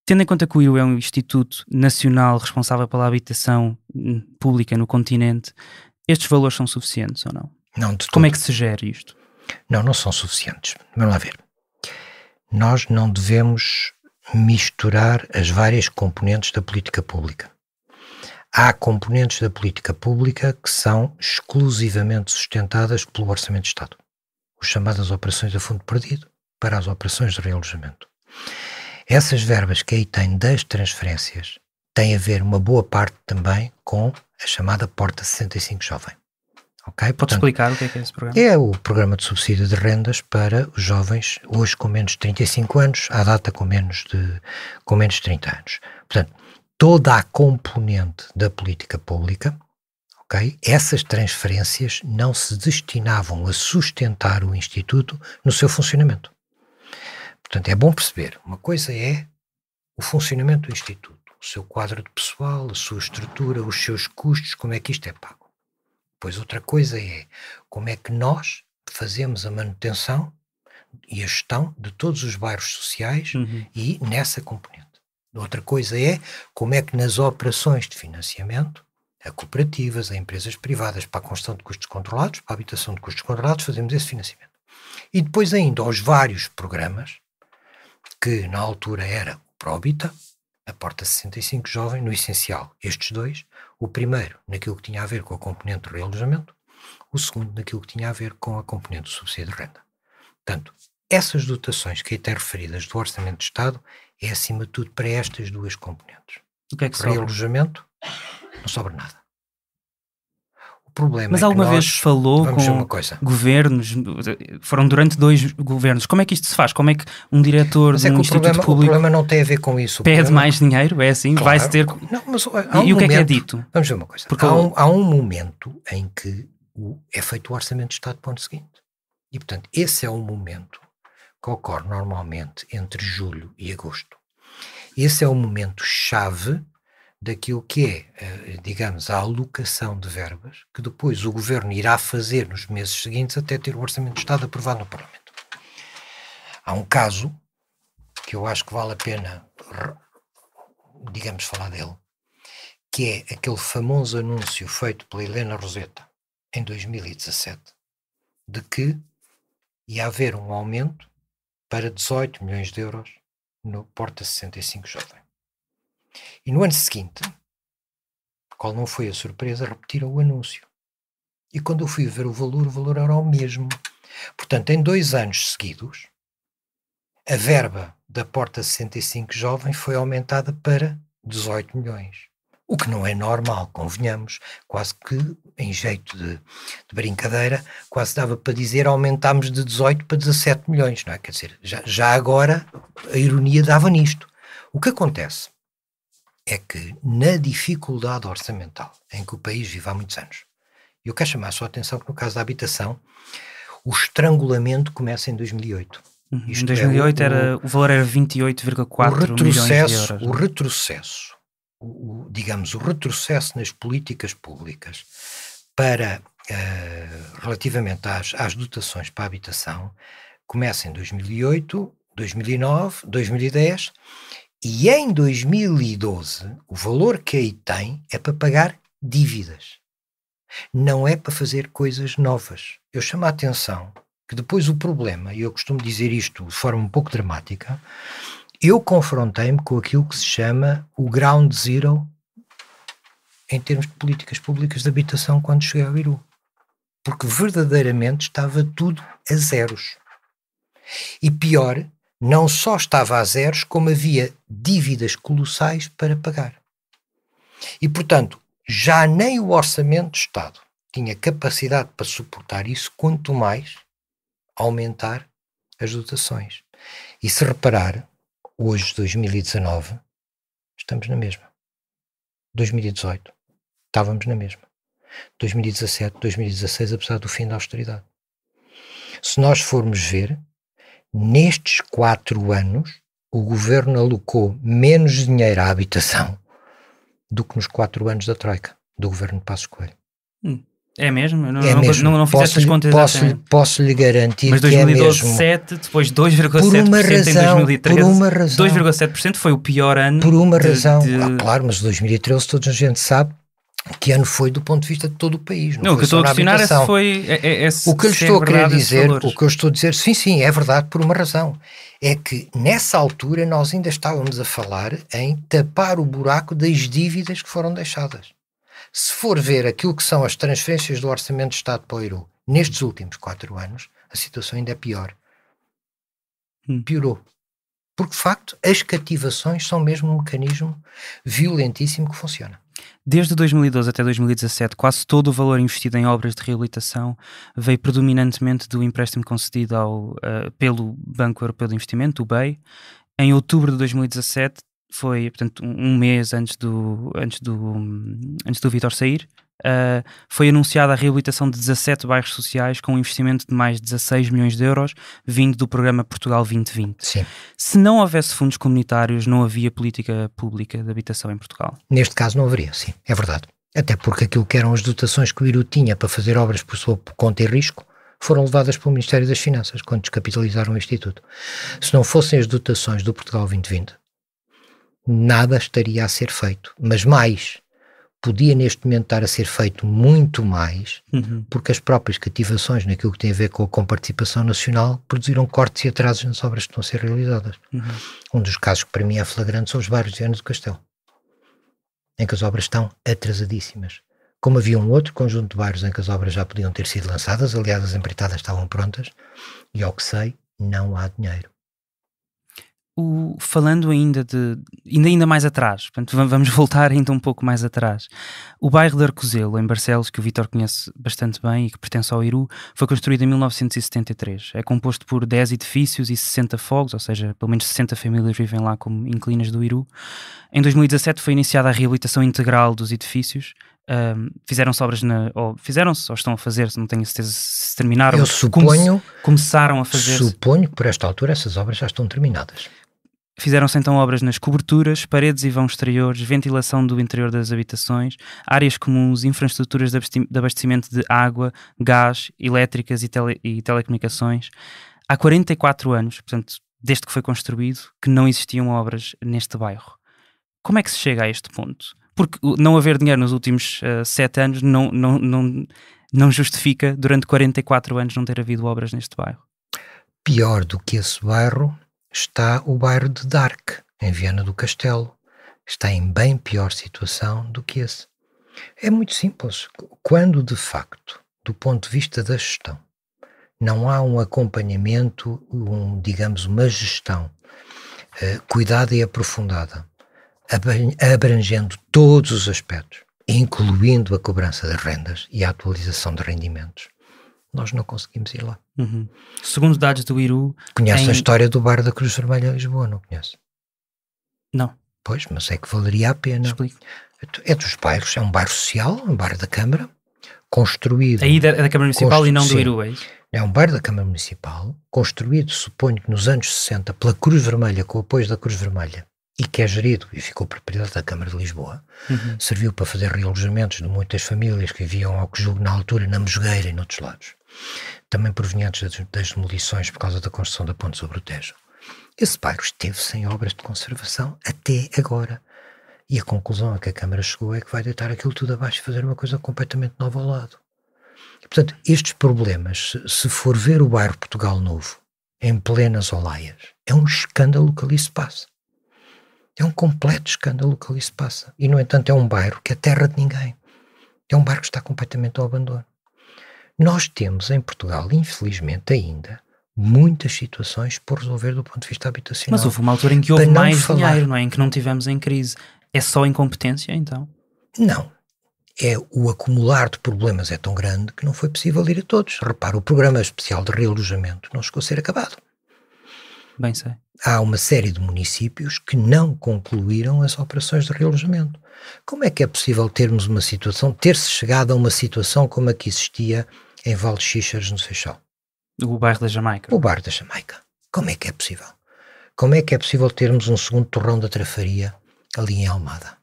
Tendo em conta que o Iru é um instituto nacional responsável pela habitação pública no continente, estes valores são suficientes ou não? Não, de todo. Como é que se gera isto? Não são suficientes. Vamos lá ver. Nós não devemos misturar as várias componentes da política pública. Há componentes da política pública que são exclusivamente sustentadas pelo Orçamento de Estado. As chamadas operações a fundo perdido para as operações de realojamento. Essas verbas que aí têm das transferências têm a ver uma boa parte também com a chamada Porta 65 Jovem. Okay? Pode explicar o que é esse programa? É o programa de subsídio de rendas para os jovens, hoje com menos de 35 anos, à data com menos de 30 anos. Portanto, toda a componente da política pública, okay, essas transferências não se destinavam a sustentar o Instituto no seu funcionamento. Portanto, é bom perceber, uma coisa é o funcionamento do Instituto, o seu quadro de pessoal, a sua estrutura, os seus custos, como é que isto é pago. Pois outra coisa é como é que nós fazemos a manutenção e a gestão de todos os bairros sociais e nessa componente. Outra coisa é como é que nas operações de financiamento, a cooperativas, a empresas privadas, para a construção de custos controlados, para a habitação de custos controlados, fazemos esse financiamento. E depois ainda aos vários programas, que na altura era o Próbita, a Porta 65 Jovem, no essencial, estes dois, o primeiro naquilo que tinha a ver com a componente do realojamento, o segundo naquilo que tinha a ver com a componente do subsídio de renda. Portanto, essas dotações que aí têm referidas do Orçamento de Estado é acima de tudo para estas duas componentes. O que é que sobra? Realojamento, não sobra nada. O problema Mas é alguma que vez falou vamos ver com uma coisa. governos, foram durante 2 governos, como é que isto se faz? Como é que um diretor Mas de é um que instituto o público problema não tem a ver com isso. pede mais dinheiro? É assim? Claro, Vai-se ter... Não, mas E o que é dito? Vamos ver uma coisa. Porque há um momento em que é feito o Orçamento de Estado para o ano seguinte. E, portanto, esse é um momento que ocorre normalmente entre julho e agosto. Esse é o momento chave daquilo que é, digamos, a alocação de verbas que depois o Governo irá fazer nos meses seguintes até ter o Orçamento de Estado aprovado no Parlamento. Há um caso que eu acho que vale a pena, digamos, falar dele, que é aquele famoso anúncio feito pela Helena Roseta em 2017 de que ia haver um aumento para 18 milhões de euros no Porta 65 Jovem. E no ano seguinte, qual não foi a surpresa, repetiram o anúncio. E quando eu fui ver o valor era o mesmo. Portanto, em 2 anos seguidos, a verba da Porta 65 Jovem foi aumentada para 18 milhões. O que não é normal, convenhamos, quase que, em jeito de brincadeira, quase dava para dizer aumentámos de 18 para 17 milhões, não é? Quer dizer, já agora a ironia dava nisto. O que acontece é que na dificuldade orçamental em que o país vive há muitos anos, eu quero chamar a sua atenção que no caso da habitação, o estrangulamento começa em 2008. Em 2008 o valor era 28,4 milhões de euros. O retrocesso, digamos, o retrocesso nas políticas públicas para, relativamente às dotações para a habitação, começa em 2008, 2009, 2010 e em 2012 o valor que aí tem é para pagar dívidas. Não é para fazer coisas novas. Eu chamo a atenção que depois o problema, e eu costumo dizer isto de forma um pouco dramática, eu confrontei-me com aquilo que se chama o ground zero em termos de políticas públicas de habitação quando cheguei ao Iru. Porque verdadeiramente estava tudo a zeros. E pior, não só estava a zeros, como havia dívidas colossais para pagar. E, portanto, já nem o Orçamento de Estado tinha capacidade para suportar isso, quanto mais aumentar as dotações. E se reparar, hoje, 2019, estamos na mesma. 2018, estávamos na mesma. 2017, 2016, apesar do fim da austeridade. Se nós formos ver, nestes 4 anos, o Governo alocou menos dinheiro à habitação do que nos 4 anos da Troika, do Governo de Passos Coelho. É mesmo? Não fiz estas contas exatamente. Posso lhe garantir mas que é mesmo. Mas 2012, 7, depois 2,7% em 2013. Por uma razão. 2,7% foi o pior ano. Por uma razão. Claro, mas 2013 toda a gente sabe que ano foi do ponto de vista de todo o país. Não, o que eu estou a questionar foi... O que eu estou a querer dizer, o que eu estou a dizer, sim, é verdade por uma razão. É que nessa altura nós ainda estávamos a falar em tapar o buraco das dívidas que foram deixadas. Se for ver aquilo que são as transferências do Orçamento de Estado para o Iru nestes últimos 4 anos, a situação ainda é pior. Piorou. Porque, de facto, as cativações são mesmo um mecanismo violentíssimo que funciona. Desde 2012 até 2017, quase todo o valor investido em obras de reabilitação veio predominantemente do empréstimo concedido pelo Banco Europeu de Investimento, o BEI. Em outubro de 2017, foi, portanto, um mês antes do Vítor sair, foi anunciada a reabilitação de 17 bairros sociais com um investimento de mais de 16 milhões de euros, vindo do programa Portugal 2020. Sim. Se não houvesse fundos comunitários, não havia política pública de habitação em Portugal? Neste caso não haveria, sim, é verdade. Até porque aquilo que eram as dotações que o Iru tinha para fazer obras por sua conta e risco foram levadas pelo Ministério das Finanças, quando descapitalizaram o Instituto. Se não fossem as dotações do Portugal 2020, nada estaria a ser feito, mas mais, podia neste momento estar a ser feito muito mais, porque as próprias cativações naquilo que tem a ver com a comparticipação nacional produziram cortes e atrasos nas obras que estão a ser realizadas. Um dos casos que para mim é flagrante são os bairros de Viana do Castelo, em que as obras estão atrasadíssimas. Como havia um outro conjunto de bairros em que as obras já podiam ter sido lançadas, aliás as empreitadas estavam prontas, e ao que sei, não há dinheiro. Falando ainda mais atrás, portanto, vamos voltar ainda um pouco mais atrás. O bairro de Arcozelo, em Barcelos, que o Vítor conhece bastante bem e que pertence ao Iru, foi construído em 1973. É composto por 10 edifícios e 60 fogos, ou seja, pelo menos 60 famílias vivem lá como inquilinas do Iru. Em 2017 foi iniciada a reabilitação integral dos edifícios. Fizeram-se obras ou estão a fazer, não tenho certeza se terminaram. Eu suponho, começaram a fazer. Suponho que por esta altura essas obras já estão terminadas. Fizeram-se então obras nas coberturas, paredes e vãos exteriores, ventilação do interior das habitações, áreas comuns, infraestruturas de abastecimento de água, gás, elétricas e telecomunicações. Há 44 anos, portanto, desde que foi construído, que não existiam obras neste bairro. Como é que se chega a este ponto? Porque não haver dinheiro nos últimos 7 anos não justifica, durante 44 anos, não ter havido obras neste bairro. Pior do que esse bairro está o bairro de Dark, em Viana do Castelo. Está em bem pior situação do que esse. É muito simples. Quando, de facto, do ponto de vista da gestão, não há um acompanhamento, digamos, uma gestão cuidada e aprofundada, abrangendo todos os aspectos, incluindo a cobrança das rendas e a atualização de rendimentos, nós não conseguimos ir lá. Uhum. Segundo dados do Iru... Conhece a história do bairro da Cruz Vermelha em Lisboa, não conhece? Não. Pois, mas é que valeria a pena. Explico. É dos bairros, é um bairro social, um bairro da Câmara, construído... Aí da Câmara Municipal e não do Iru, é isso? É um bairro da Câmara Municipal, construído, suponho que nos anos 60, pela Cruz Vermelha, com o apoio da Cruz Vermelha, e que é gerido e ficou propriedade da Câmara de Lisboa. Uhum. Serviu para fazer realojamentos de muitas famílias que viviam, ao que julgo, na altura, na Mosgueira e noutros lados. Também provenientes das demolições por causa da construção da ponte sobre o Tejo. Esse bairro esteve sem obras de conservação até agora. E a conclusão a que a Câmara chegou é que vai deitar aquilo tudo abaixo e fazer uma coisa completamente nova ao lado. E, portanto, estes problemas, se for ver o bairro Portugal Novo, em plenas Olaias, é um escândalo que ali se passa. É um completo escândalo que ali se passa. E, no entanto, é um bairro que é terra de ninguém. É um bairro que está completamente ao abandono. Nós temos em Portugal, infelizmente ainda, muitas situações por resolver do ponto de vista habitacional. Mas houve uma altura em que houve mais dinheiro, não é? Em que não tivemos em crise. É só incompetência, então? Não. O acumular de problemas é tão grande que não foi possível ir a todos. Repara, o programa especial de realojamento não chegou a ser acabado. Bem sei. Há uma série de municípios que não concluíram as operações de realojamento. Como é que é possível ter-se chegado a uma situação como a que existia em Val de Xixeres, no Seixal? O bairro da Jamaica. O bairro da Jamaica. Como é que é possível? Como é que é possível termos um segundo torrão da Trafaria ali em Almada?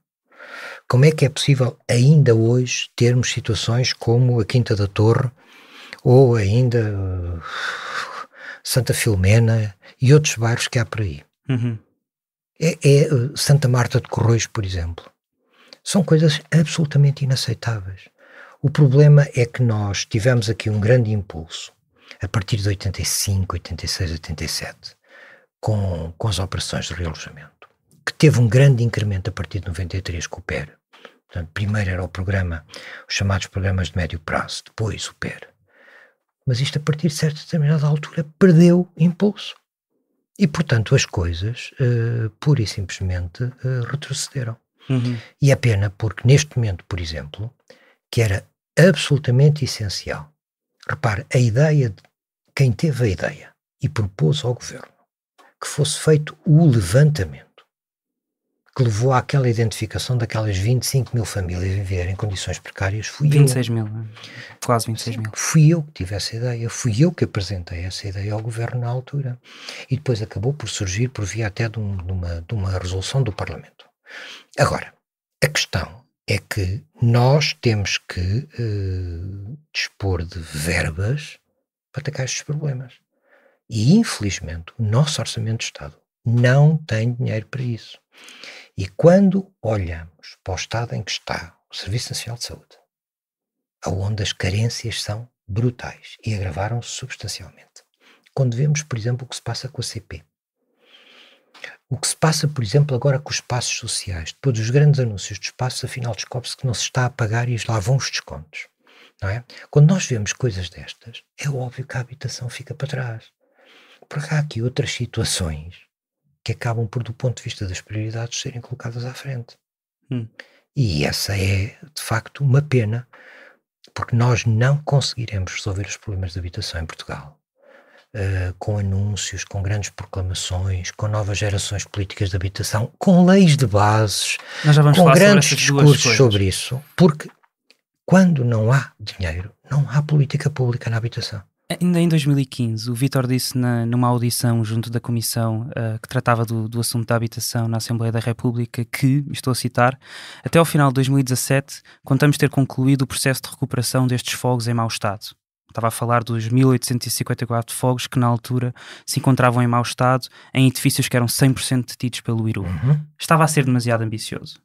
Como é que é possível ainda hoje termos situações como a Quinta da Torre ou ainda Santa Filomena e outros bairros que há por aí? Uhum. Santa Marta de Corroios, por exemplo. São coisas absolutamente inaceitáveis. O problema é que nós tivemos aqui um grande impulso a partir de 85, 86, 87, com as operações de realojamento, que teve um grande incremento a partir de 93 com o PER. Portanto, primeiro era os chamados programas de médio prazo, depois o PER. Mas isto, a partir de certa determinada altura, perdeu impulso. E, portanto, as coisas, pura e simplesmente, retrocederam. Uhum. E é pena porque, neste momento, por exemplo, que era absolutamente essencial, repare, a ideia de quem teve a ideia e propôs ao governo que fosse feito o levantamento que levou àquela identificação daquelas 25 mil famílias a viver em condições precárias, fui 26 mil, quase 26 mil. Fui eu que tive essa ideia, fui eu que apresentei essa ideia ao governo na altura. E depois acabou por surgir por via até de uma resolução do Parlamento. Agora, a questão é que nós temos que dispor de verbas para atacar estes problemas. E, infelizmente, o nosso Orçamento de Estado não tem dinheiro para isso. E quando olhamos para o estado em que está o Serviço Nacional de Saúde, onde as carências são brutais e agravaram-se substancialmente, quando vemos, por exemplo, o que se passa com a CP, o que se passa, por exemplo, agora com os espaços sociais, depois dos grandes anúncios de espaços, afinal descobre-se que não se está a pagar e lá vão os descontos, não é? Quando nós vemos coisas destas, é óbvio que a habitação fica para trás. Porque há aqui outras situações que acabam por, do ponto de vista das prioridades, serem colocadas à frente. E essa é, de facto, uma pena, porque nós não conseguiremos resolver os problemas de habitação em Portugal com anúncios, com grandes proclamações, com novas gerações políticas de habitação, com leis de bases, com grandes discursos sobre isso, porque quando não há dinheiro, não há política pública na habitação. Ainda em 2015, o Vítor disse numa audição junto da Comissão que tratava do assunto da habitação na Assembleia da República que, estou a citar, até ao final de 2017 contamos ter concluído o processo de recuperação destes fogos em mau estado. Estava a falar dos 1854 fogos que na altura se encontravam em mau estado em edifícios que eram 100% detidos pelo IRU. Estava a ser demasiado ambicioso.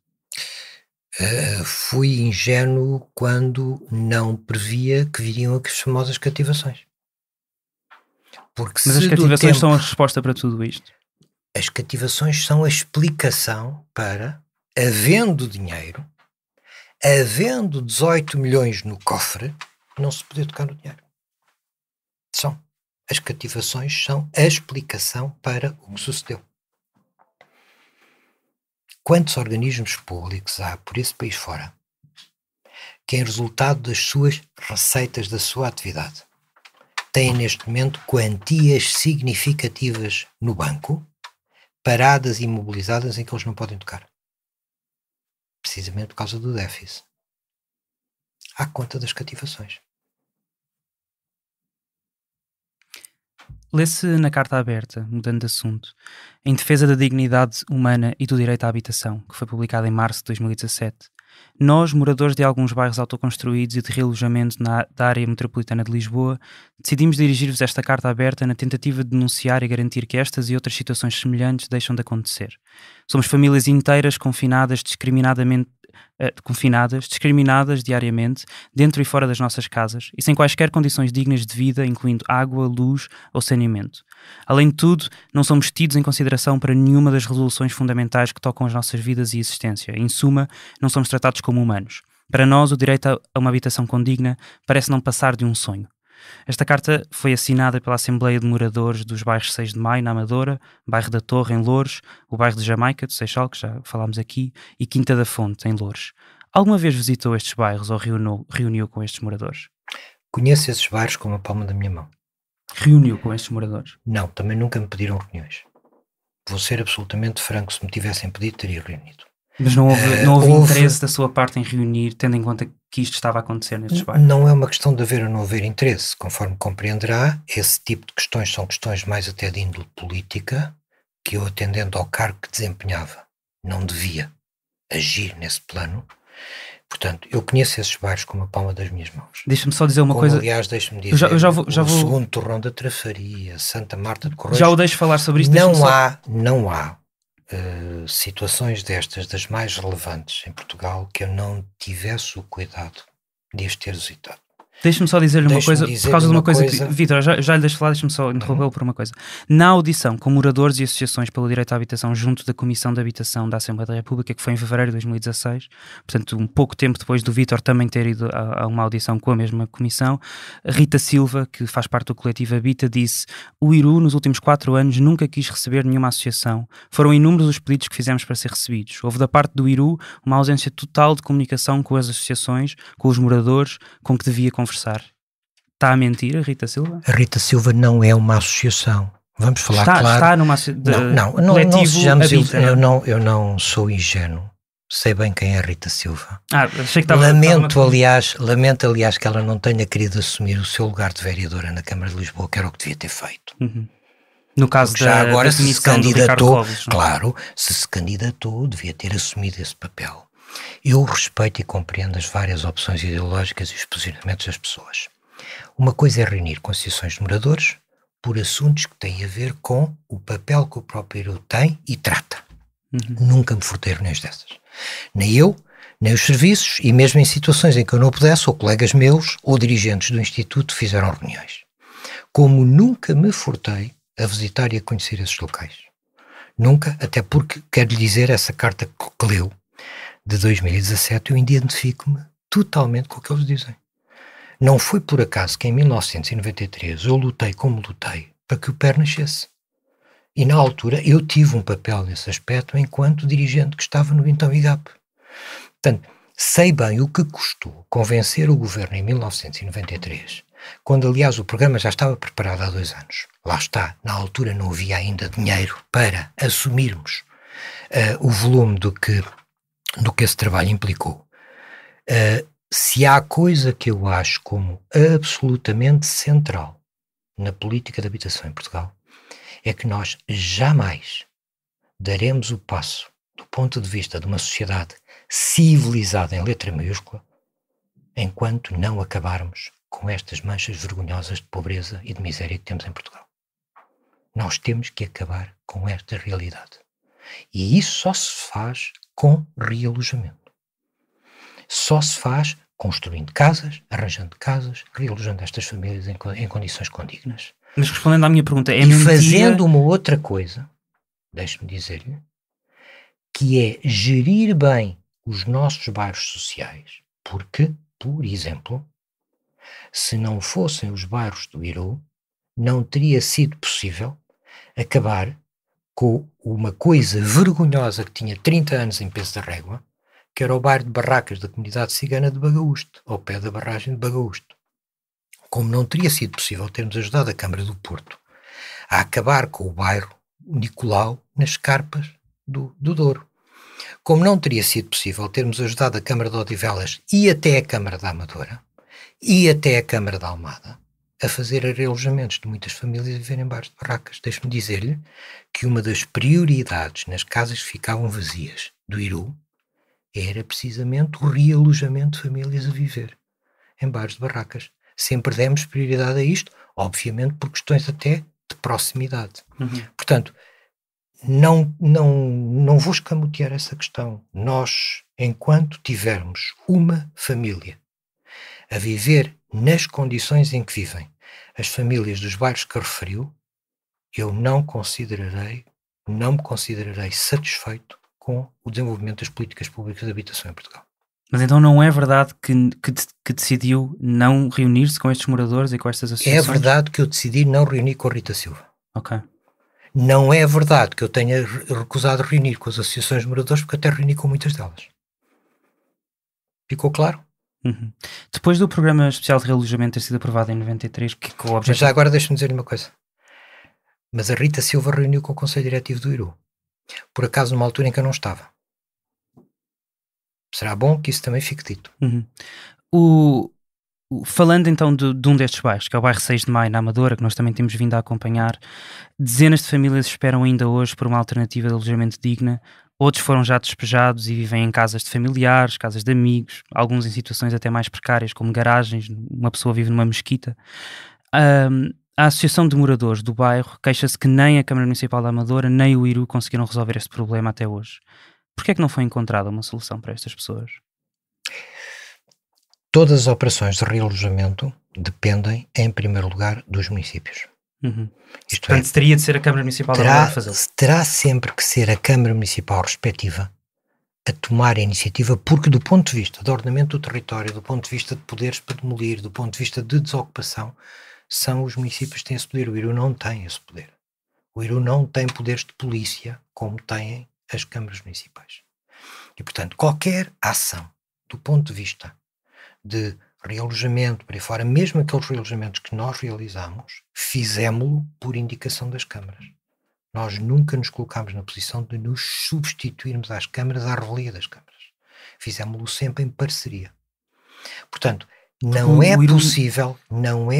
Fui ingênuo quando não previa que viriam as famosas cativações. Mas as cativações são a resposta para tudo isto? As cativações são a explicação para, havendo dinheiro, havendo 18 milhões no cofre, não se poder tocar no dinheiro. As cativações são a explicação para o que sucedeu. Quantos organismos públicos há por esse país fora que, em resultado das suas receitas, da sua atividade, têm neste momento quantias significativas no banco, paradas e imobilizadas em que eles não podem tocar? Precisamente por causa do déficit. À conta das cativações. Lê-se na Carta Aberta, mudando de assunto, em defesa da dignidade humana e do direito à habitação, que foi publicada em março de 2017. Nós, moradores de alguns bairros autoconstruídos e de realojamento da área metropolitana de Lisboa, decidimos dirigir-vos esta Carta Aberta na tentativa de denunciar e garantir que estas e outras situações semelhantes deixam de acontecer. Somos famílias inteiras confinadas discriminadas diariamente, dentro e fora das nossas casas, e sem quaisquer condições dignas de vida, incluindo água, luz ou saneamento. Além de tudo, não somos tidos em consideração para nenhuma das resoluções fundamentais que tocam as nossas vidas e existência. Em suma, não somos tratados como humanos. Para nós, o direito a uma habitação condigna parece não passar de um sonho. Esta carta foi assinada pela Assembleia de Moradores dos bairros 6 de Maio, na Amadora, bairro da Torre, em Loures, o bairro de Jamaica, do Seixal, que já falámos aqui, e Quinta da Fonte, em Loures. Alguma vez visitou estes bairros ou reuniu com estes moradores? Conheço esses bairros como a palma da minha mão. Reuniu com estes moradores? Não, também nunca me pediram reuniões. Vou ser absolutamente franco, se me tivessem pedido, teria reunido. Mas não houve interesse da sua parte em reunir, tendo em conta que isto estava a acontecer nestes bairros? Não é uma questão de haver ou não haver interesse. Conforme compreenderá, esse tipo de questões são questões mais até de índole política, que eu, atendendo ao cargo que desempenhava, não devia agir nesse plano. Portanto, eu conheço esses bairros como a palma das minhas mãos. Deixa-me só dizer uma coisa. Aliás, deixa-me dizer, o segundo torrão da Trafaria, Santa Marta de Correios. Já o deixo falar sobre isto. Não há situações destas, das mais relevantes em Portugal, que eu não tivesse o cuidado de as ter visitado. Deixa-me só dizer-lhe uma coisa, por causa de uma coisa que... Vítor, já lhe deixo falar, deixa-me só interrompê-lo por uma coisa. Na audição com moradores e associações pelo direito à habitação junto da Comissão de Habitação da Assembleia da República, que foi em fevereiro de 2016, portanto um pouco tempo depois do Vítor também ter ido a uma audição com a mesma comissão, Rita Silva, que faz parte do coletivo Habita, disse: o IRU nos últimos 4 anos nunca quis receber nenhuma associação. Foram inúmeros os pedidos que fizemos para ser recebidos. Houve da parte do IRU uma ausência total de comunicação com as associações, com os moradores, com que devia conversar. Está a mentir a Rita Silva? A Rita Silva não é uma associação. Vamos falar claro. Está numa não sejamos eu não sou ingênuo. Sei bem quem é a Rita Silva. Achei que lamento, aliás, que ela não tenha querido assumir o seu lugar de vereadora na Câmara de Lisboa, que era o que devia ter feito. Uhum. No caso já agora, se se candidatou, Clóvis, claro, se candidatou, devia ter assumido esse papel. Eu respeito e compreendo as várias opções ideológicas e os posicionamentos das pessoas. Uma coisa é reunir com associações de moradores por assuntos que têm a ver com o papel que o próprio IRU tem e trata. Uhum. Nunca me furtei reuniões dessas. Nem eu, nem os serviços, e mesmo em situações em que eu não pudesse, ou colegas meus, ou dirigentes do Instituto fizeram reuniões. Como nunca me furtei a visitar e a conhecer esses locais. Nunca, até porque, quero lhe dizer, essa carta que leu, de 2017, eu identifico-me totalmente com o que eles dizem. Não foi por acaso que em 1993 eu lutei como lutei para que o PER nascesse. E na altura eu tive um papel nesse aspecto enquanto dirigente que estava no então IGAP. Portanto, sei bem o que custou convencer o governo em 1993, quando aliás o programa já estava preparado há 2 anos. Lá está, na altura não havia ainda dinheiro para assumirmos o volume do que esse trabalho implicou. Se há coisa que eu acho como absolutamente central na política de habitação em Portugal, é que nós jamais daremos o passo do ponto de vista de uma sociedade civilizada em letra maiúscula enquanto não acabarmos com estas manchas vergonhosas de pobreza e de miséria que temos em Portugal. Nós temos que acabar com esta realidade. E isso só se faz com realojamento. Só se faz construindo casas, arranjando casas, realojando estas famílias em condições condignas. Mas respondendo à minha pergunta, e fazendo uma outra coisa, deixe-me dizer-lhe, que é gerir bem os nossos bairros sociais, porque, por exemplo, se não fossem os bairros do Iru, não teria sido possível acabar com uma coisa vergonhosa que tinha 30 anos em peso da régua, que era o bairro de Barracas da comunidade cigana de Bagaúste, ao pé da barragem de Bagaúste. Como não teria sido possível termos ajudado a Câmara do Porto a acabar com o bairro Nicolau nas escarpas do Douro. Como não teria sido possível termos ajudado a Câmara de Odivelas e até a Câmara da Amadora e até a Câmara da Almada a fazer realojamentos de muitas famílias a viverem em bairros de barracas. Deixe-me dizer-lhe que uma das prioridades nas casas que ficavam vazias do Iru era precisamente o realojamento de famílias a viver em bairros de barracas. Sempre demos prioridade a isto, obviamente por questões até de proximidade. Portanto, não vou escamotear essa questão. Nós, enquanto tivermos uma família a viver nas condições em que vivem as famílias dos bairros que referiu, eu não me considerarei satisfeito com o desenvolvimento das políticas públicas de habitação em Portugal. Mas então não é verdade que decidiu não reunir-se com estes moradores e com estas associações? É verdade que eu decidi não reunir com a Rita Silva. Ok. Não é verdade que eu tenha recusado reunir com as associações de moradores, porque até reuni com muitas delas. Ficou claro? Depois do Programa Especial de Realojamento ter sido aprovado em 93, que com o objetivo... Mas já agora deixa-me dizer-lhe uma coisa. Mas a Rita Silva reuniu com o Conselho Diretivo do Iru. Por acaso numa altura em que eu não estava. Será bom que isso também fique dito. Falando então de um destes bairros, que é o bairro 6 de Maio, na Amadora, que nós também temos vindo a acompanhar, dezenas de famílias esperam ainda hoje por uma alternativa de alojamento digna. Outros foram já despejados e vivem em casas de familiares, casas de amigos, alguns em situações até mais precárias, como garagens, uma pessoa vive numa mesquita. A Associação de Moradores do bairro queixa-se que nem a Câmara Municipal da Amadora nem o Iru conseguiram resolver este problema até hoje. Porquê é que não foi encontrada uma solução para estas pessoas? Todas as operações de realojamento dependem, em primeiro lugar, dos municípios. Portanto, teria de ser a Câmara Municipal da Amadora a fazê-lo. Terá sempre que ser a Câmara Municipal respectiva a tomar a iniciativa, porque do ponto de vista do ordenamento do território, do ponto de vista de poderes para demolir, do ponto de vista de desocupação, são os municípios que têm esse poder. O Iru não tem esse poder. O Iru não tem poderes de polícia como têm as câmaras municipais. E, portanto, qualquer ação do ponto de vista de realojamento, por aí fora, mesmo aqueles realojamentos que nós realizamos, fizemos-lo por indicação das câmaras. Nós nunca nos colocámos na posição de nos substituirmos às câmaras, à revelia das câmaras. Fizemos-lo sempre em parceria. Portanto, não é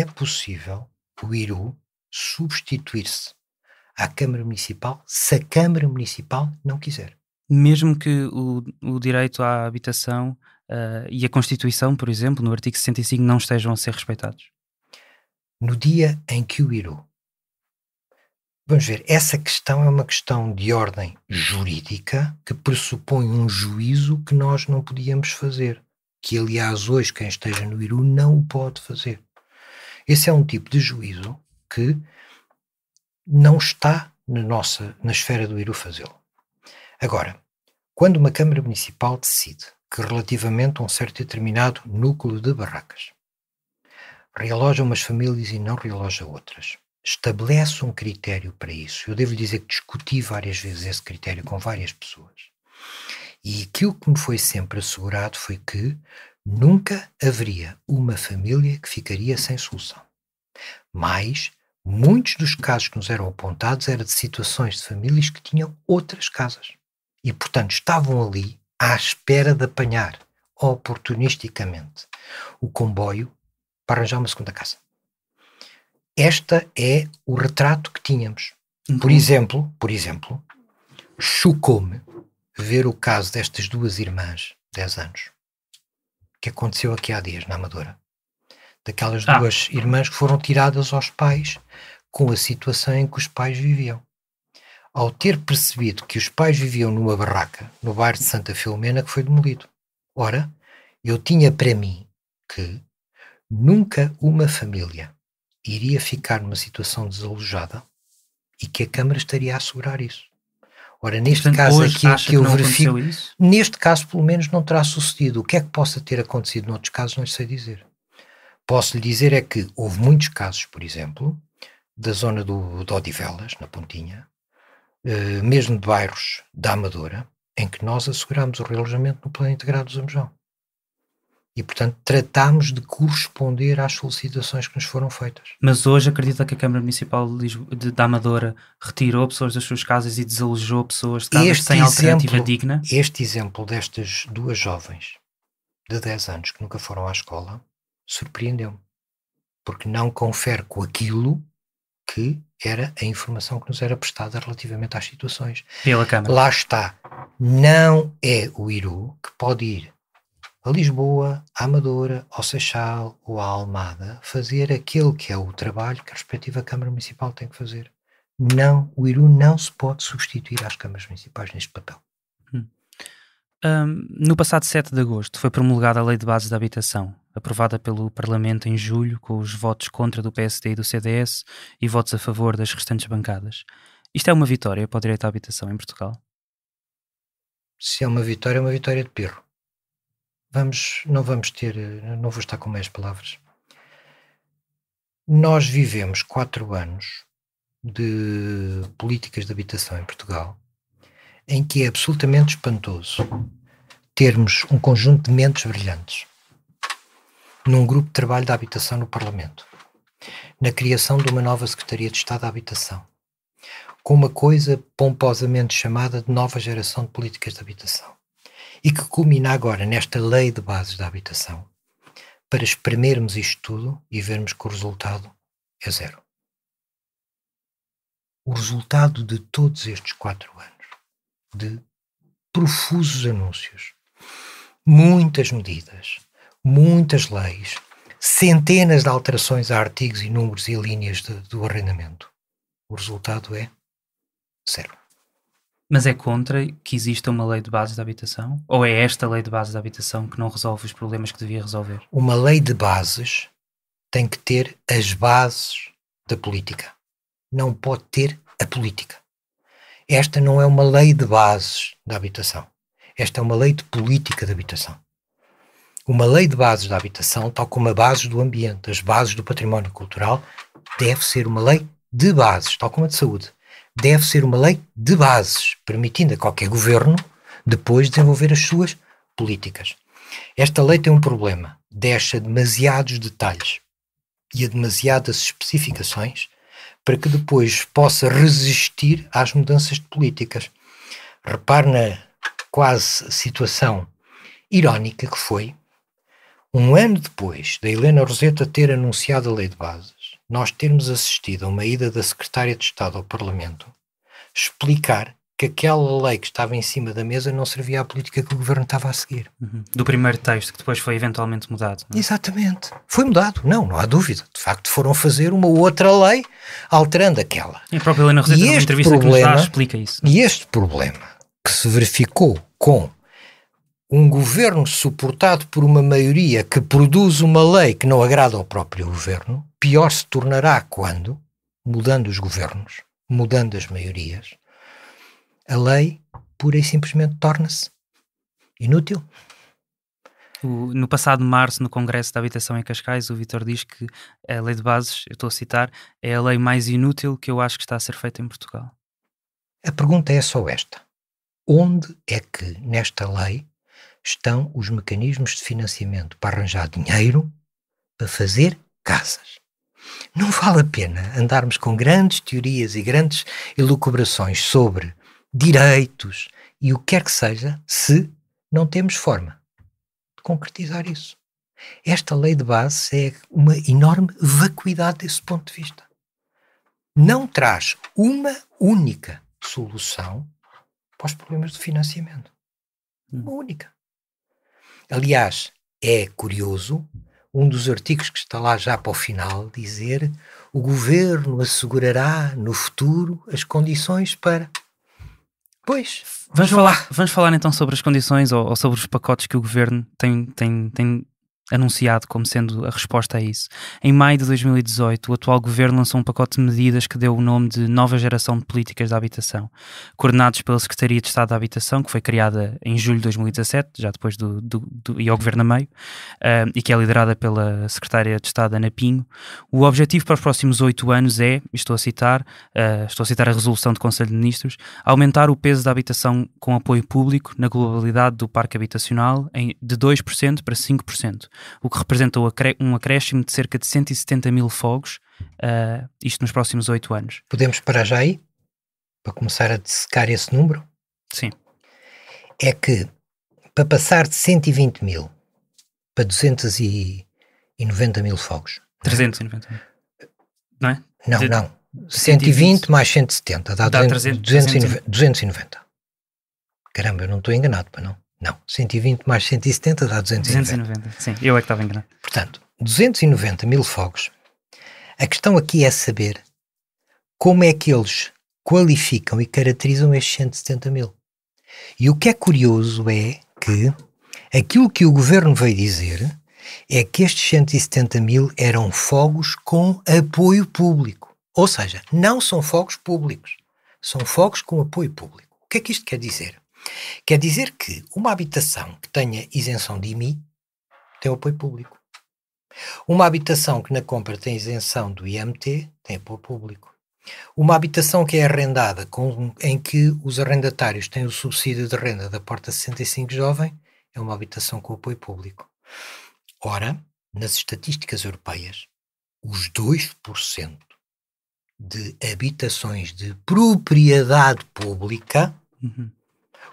possível o Iru substituir-se à Câmara Municipal se a Câmara Municipal não quiser. Mesmo que o direito à habitação e a Constituição, por exemplo, no artigo 65, não estejam a ser respeitados? No dia em que o Iru... Vamos ver, essa questão é uma questão de ordem jurídica que pressupõe um juízo que nós não podíamos fazer. Que, aliás, hoje quem esteja no Iru não o pode fazer. Esse é um tipo de juízo que não está na esfera do Iru fazê-lo. Agora, quando uma Câmara Municipal decide que relativamente a um certo determinado núcleo de barracas realoja umas famílias e não realoja outras, estabelece um critério para isso. Eu devo dizer que discuti várias vezes esse critério com várias pessoas. E aquilo que me foi sempre assegurado foi que nunca haveria uma família que ficaria sem solução. Mas muitos dos casos que nos eram apontados eram de situações de famílias que tinham outras casas. E, portanto, estavam ali à espera de apanhar, oportunisticamente, o comboio para arranjar uma segunda casa. Este é o retrato que tínhamos. Por exemplo, chocou-me ver o caso destas duas irmãs, 10 anos, que aconteceu aqui há dias, na Amadora. Daquelas duas irmãs que foram tiradas aos pais com a situação em que os pais viviam. Ao ter percebido que os pais viviam numa barraca, no bairro de Santa Filomena, que foi demolido. Ora, eu tinha para mim que nunca uma família iria ficar numa situação desalojada e que a Câmara estaria a assegurar isso. Ora, neste caso, aquilo que eu verifico, neste caso, pelo menos, não terá sucedido. O que é que possa ter acontecido noutros casos, não sei dizer. Posso lhe dizer é que houve muitos casos, por exemplo, da zona de Odivelas, na Pontinha, mesmo de bairros da Amadora, em que nós assegurámos o realojamento no plano integrado do Zamujão. E, portanto, tratámos de corresponder às solicitações que nos foram feitas. Mas hoje acredita que a Câmara Municipal da Amadora retirou pessoas das suas casas e desalojou pessoas de casas sem alternativa digna? Este exemplo destas duas jovens de 10 anos que nunca foram à escola surpreendeu-me, porque não confere com aquilo que era a informação que nos era prestada relativamente às situações. Pela Câmara. Lá está. Não é o IRU que pode ir a Lisboa, a Amadora, ao Seixal ou à Almada fazer aquele que é o trabalho que a respectiva Câmara Municipal tem que fazer. Não, o IRU não se pode substituir às câmaras municipais neste papel. No passado 7 de agosto foi promulgada a Lei de Bases da Habitação, aprovada pelo Parlamento em julho, com os votos contra do PSD e do CDS e votos a favor das restantes bancadas. Isto é uma vitória para o direito à habitação em Portugal? Se é uma vitória de pirro. Não vou estar com meias palavras. Nós vivemos 4 anos de políticas de habitação em Portugal em que é absolutamente espantoso termos um conjunto de mentes brilhantes num grupo de trabalho da habitação no Parlamento, na criação de uma nova Secretaria de Estado da Habitação, com uma coisa pomposamente chamada de nova geração de políticas de habitação, e que culmina agora nesta Lei de Bases da Habitação, para espremermos isto tudo e vermos que o resultado é zero. O resultado de todos estes 4 anos, de profusos anúncios, muitas medidas, muitas leis, centenas de alterações a artigos e números e linhas do arrendamento, o resultado é zero. Mas é contra que exista uma lei de bases da habitação? Ou é esta lei de bases da habitação que não resolve os problemas que devia resolver? Uma lei de bases tem que ter as bases da política. Não pode ter a política. Esta não é uma lei de bases da habitação. Esta é uma lei de política de habitação. Uma lei de bases da habitação, tal como a bases do ambiente, as bases do património cultural, deve ser uma lei de bases, tal como a de saúde. Deve ser uma lei de bases, permitindo a qualquer governo depois desenvolver as suas políticas. Esta lei tem um problema, deixa demasiados detalhes e demasiadas especificações para que depois possa resistir às mudanças de políticas. Repare na quase situação irónica que foi, um ano depois da Helena Roseta ter anunciado a Lei de Bases, nós termos assistido a uma ida da Secretária de Estado ao Parlamento explicar que aquela lei que estava em cima da mesa não servia à política que o Governo estava a seguir. Do primeiro texto, que depois foi eventualmente mudado. Não é? Exatamente. Foi mudado. Não há dúvida. De facto, foram fazer uma outra lei alterando aquela. E a própria Helena Roseta, numa entrevista que nos dá, explica isso. E este problema que se verificou com um governo suportado por uma maioria que produz uma lei que não agrada ao próprio governo, pior se tornará quando, mudando os governos, mudando as maiorias, a lei pura e simplesmente torna-se inútil. No passado março, no Congresso da Habitação em Cascais, o Vítor diz que a lei de bases, eu estou a citar, é a lei mais inútil que eu acho que está a ser feita em Portugal. A pergunta é só esta. Onde é que nesta lei estão os mecanismos de financiamento para arranjar dinheiro para fazer casas? Não vale a pena andarmos com grandes teorias e grandes elucubrações sobre direitos e o que quer que seja, se não temos forma de concretizar isso. Esta lei de base é uma enorme vacuidade desse ponto de vista. Não traz uma única solução para os problemas de financiamento. Uma única. Aliás, é curioso um dos artigos que está lá já para o final dizer: o governo assegurará no futuro as condições para... Pois, vamos falar então sobre as condições ou sobre os pacotes que o governo tem anunciado como sendo a resposta a isso. Em maio de 2018, o atual governo lançou um pacote de medidas que deu o nome de Nova Geração de Políticas da Habitação, coordenados pela Secretaria de Estado da Habitação, que foi criada em julho de 2017, já depois e ao governo a meio, e que é liderada pela Secretária de Estado Ana Pinho. O objetivo para os próximos 8 anos é, estou a citar a resolução do Conselho de Ministros, aumentar o peso da habitação com apoio público na globalidade do parque habitacional de 2% para 5%. O que representa um acréscimo de cerca de 170 mil fogos, isto nos próximos 8 anos. Podemos parar já aí? Para começar a dissecar esse número? Sim. É que, para passar de 120 mil para 290 mil fogos... 390 mil. Não é? Não. 120 mais 170 dá 290. Caramba, eu não estou enganado, para não? Não, 120 mais 170 dá 290. Sim, eu é que estava enganado. Portanto, 290 mil fogos. A questão aqui é saber como é que eles qualificam e caracterizam estes 170 mil. E o que é curioso é que aquilo que o governo veio dizer é que estes 170 mil eram fogos com apoio público. Ou seja, não são fogos públicos, são fogos com apoio público. O que é que isto quer dizer? Quer dizer que uma habitação que tenha isenção de IMI tem apoio público. Uma habitação que na compra tem isenção do IMT tem apoio público. Uma habitação que é arrendada em que os arrendatários têm o subsídio de renda da Porta 65 Jovem é uma habitação com apoio público. Ora, nas estatísticas europeias, os 2% de habitações de propriedade pública,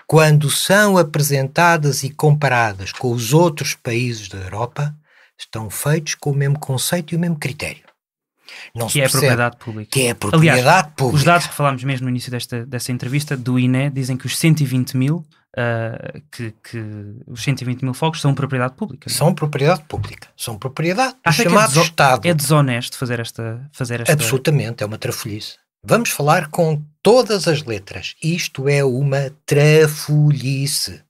quando são apresentadas e comparadas com os outros países da Europa, estão feitos com o mesmo conceito e o mesmo critério. Que é a propriedade pública. Que é a propriedade Aliás, pública. Os dados que falámos mesmo no início dessa entrevista do INE dizem que os 120 mil os 120 mil fogos são propriedade pública. São propriedade pública. São propriedade do Acha chamado que Estado. É desonesto fazer esta... Absolutamente, é uma trafolhice. Vamos falar com todas as letras. Isto é uma trafolhice.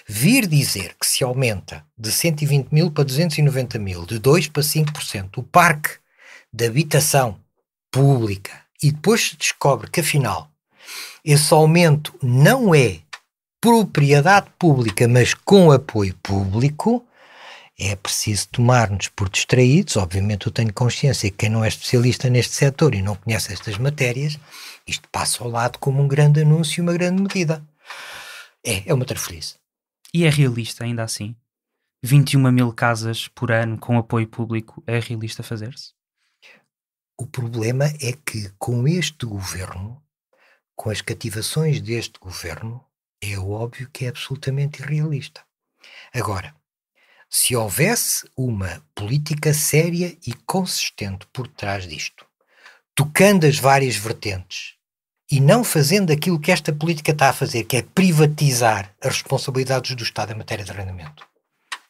Vir dizer que se aumenta de 120 mil para 290 mil, de 2% para 5%, o parque de habitação pública, e depois se descobre que afinal esse aumento não é propriedade pública, mas com apoio público, é preciso tomar-nos por distraídos. Obviamente eu tenho consciência que quem não é especialista neste setor e não conhece estas matérias, isto passa ao lado como um grande anúncio e uma grande medida. É uma trafolhice. E é realista ainda assim? 21 mil casas por ano com apoio público é realista fazer-se? O problema é que com este governo, com as cativações deste governo, é óbvio que é absolutamente irrealista. Agora, se houvesse uma política séria e consistente por trás disto, tocando as várias vertentes e não fazendo aquilo que esta política está a fazer, que é privatizar as responsabilidades do Estado em matéria de arrendamento,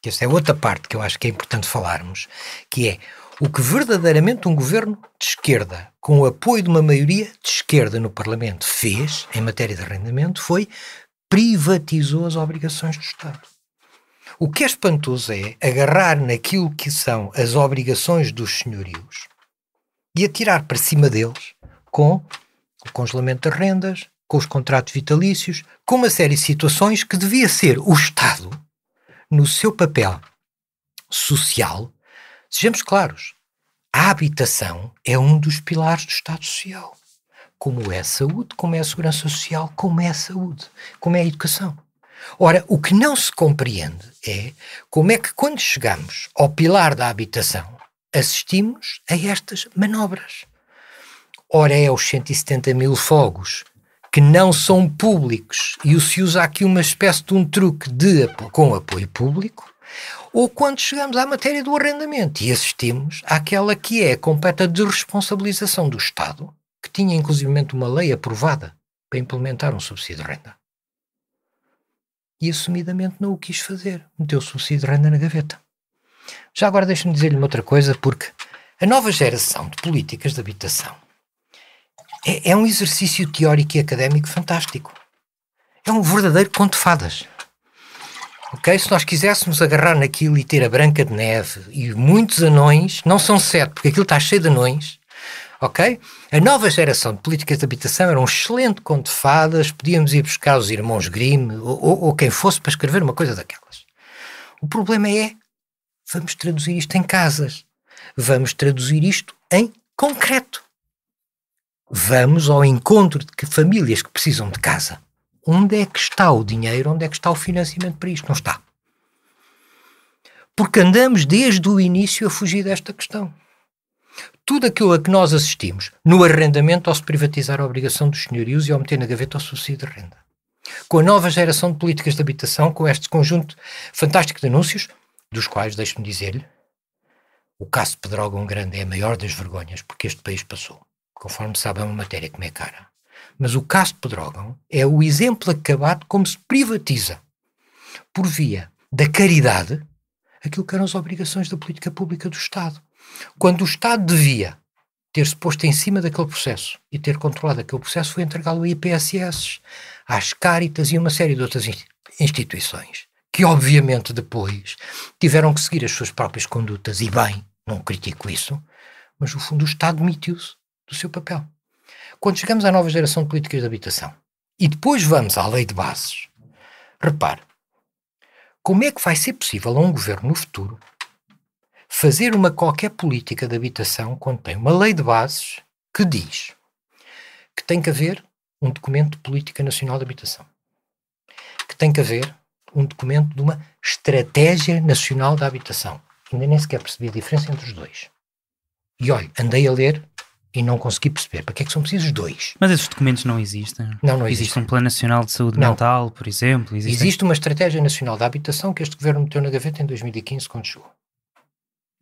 que essa é outra parte que eu acho que é importante falarmos, que é o que verdadeiramente um governo de esquerda, com o apoio de uma maioria de esquerda no Parlamento, fez em matéria de arrendamento foi privatizou as obrigações do Estado. O que é espantoso é agarrar naquilo que são as obrigações dos senhorios e atirar para cima deles com o congelamento das rendas, com os contratos vitalícios, com uma série de situações que devia ser o Estado, no seu papel social, sejamos claros, a habitação é um dos pilares do Estado Social. Como é a saúde, como é a segurança social, como é a saúde, como é a educação. Ora, o que não se compreende é como é que quando chegamos ao pilar da habitação, assistimos a estas manobras. Ora, é os 170 mil fogos que não são públicos e se usa aqui uma espécie de um truque com apoio público, ou quando chegamos à matéria do arrendamento e assistimos àquela que é a completa desresponsabilização do Estado, que tinha inclusivamente uma lei aprovada para implementar um subsídio de renda. E assumidamente não o quis fazer. Meteu o subsídio de renda na gaveta. Já agora deixe-me dizer-lhe uma outra coisa, porque a nova geração de políticas de habitação é um exercício teórico e académico fantástico. É um verdadeiro conto de fadas. Ok? Se nós quiséssemos agarrar naquilo e ter a Branca de Neve e muitos anões, não são 7, porque aquilo está cheio de anões, ok? A nova geração de políticas de habitação era um excelente conto de fadas, podíamos ir buscar os irmãos Grimm ou quem fosse para escrever uma coisa daquelas. O problema é, vamos traduzir isto em casas, vamos traduzir isto em concreto. Vamos ao encontro de famílias que precisam de casa. Onde é que está o dinheiro? Onde é que está o financiamento para isto? Não está. Porque andamos desde o início a fugir desta questão. Tudo aquilo a que nós assistimos no arrendamento ao se privatizar a obrigação dos senhorios e ao meter na gaveta o subsídio de renda. Com a nova geração de políticas de habitação, com este conjunto fantástico de anúncios, dos quais, deixe-me dizer-lhe, o caso de Pedrógão Grande é a maior das vergonhas porque este país passou. Conforme sabe, é uma matéria que me é cara. Mas o caso de Pedrógão é o exemplo acabado como se privatiza, por via da caridade, aquilo que eram as obrigações da política pública do Estado. Quando o Estado devia ter-se posto em cima daquele processo e ter controlado aquele processo, foi entregá-lo a IPSS, às Cáritas e uma série de outras instituições, que obviamente depois tiveram que seguir as suas próprias condutas, e bem, não critico isso, mas no fundo o Estado demitiu-se do seu papel. Quando chegamos à nova geração de políticas de habitação e depois vamos à lei de bases, repare, como é que vai ser possível a um governo no futuro fazer uma qualquer política de habitação quando tem uma lei de bases que diz que tem que haver um documento de política nacional de habitação, que tem que haver um documento de uma estratégia nacional da habitação. Ainda nem sequer percebi a diferença entre os dois. E olha, andei a ler e não consegui perceber. Para que é que são precisos dois? Mas esses documentos não existem? Não Existe existem. um Plano Nacional de Saúde Mental, por exemplo? Existe uma Estratégia Nacional da Habitação que este governo meteu na gaveta em 2015 quando chegou.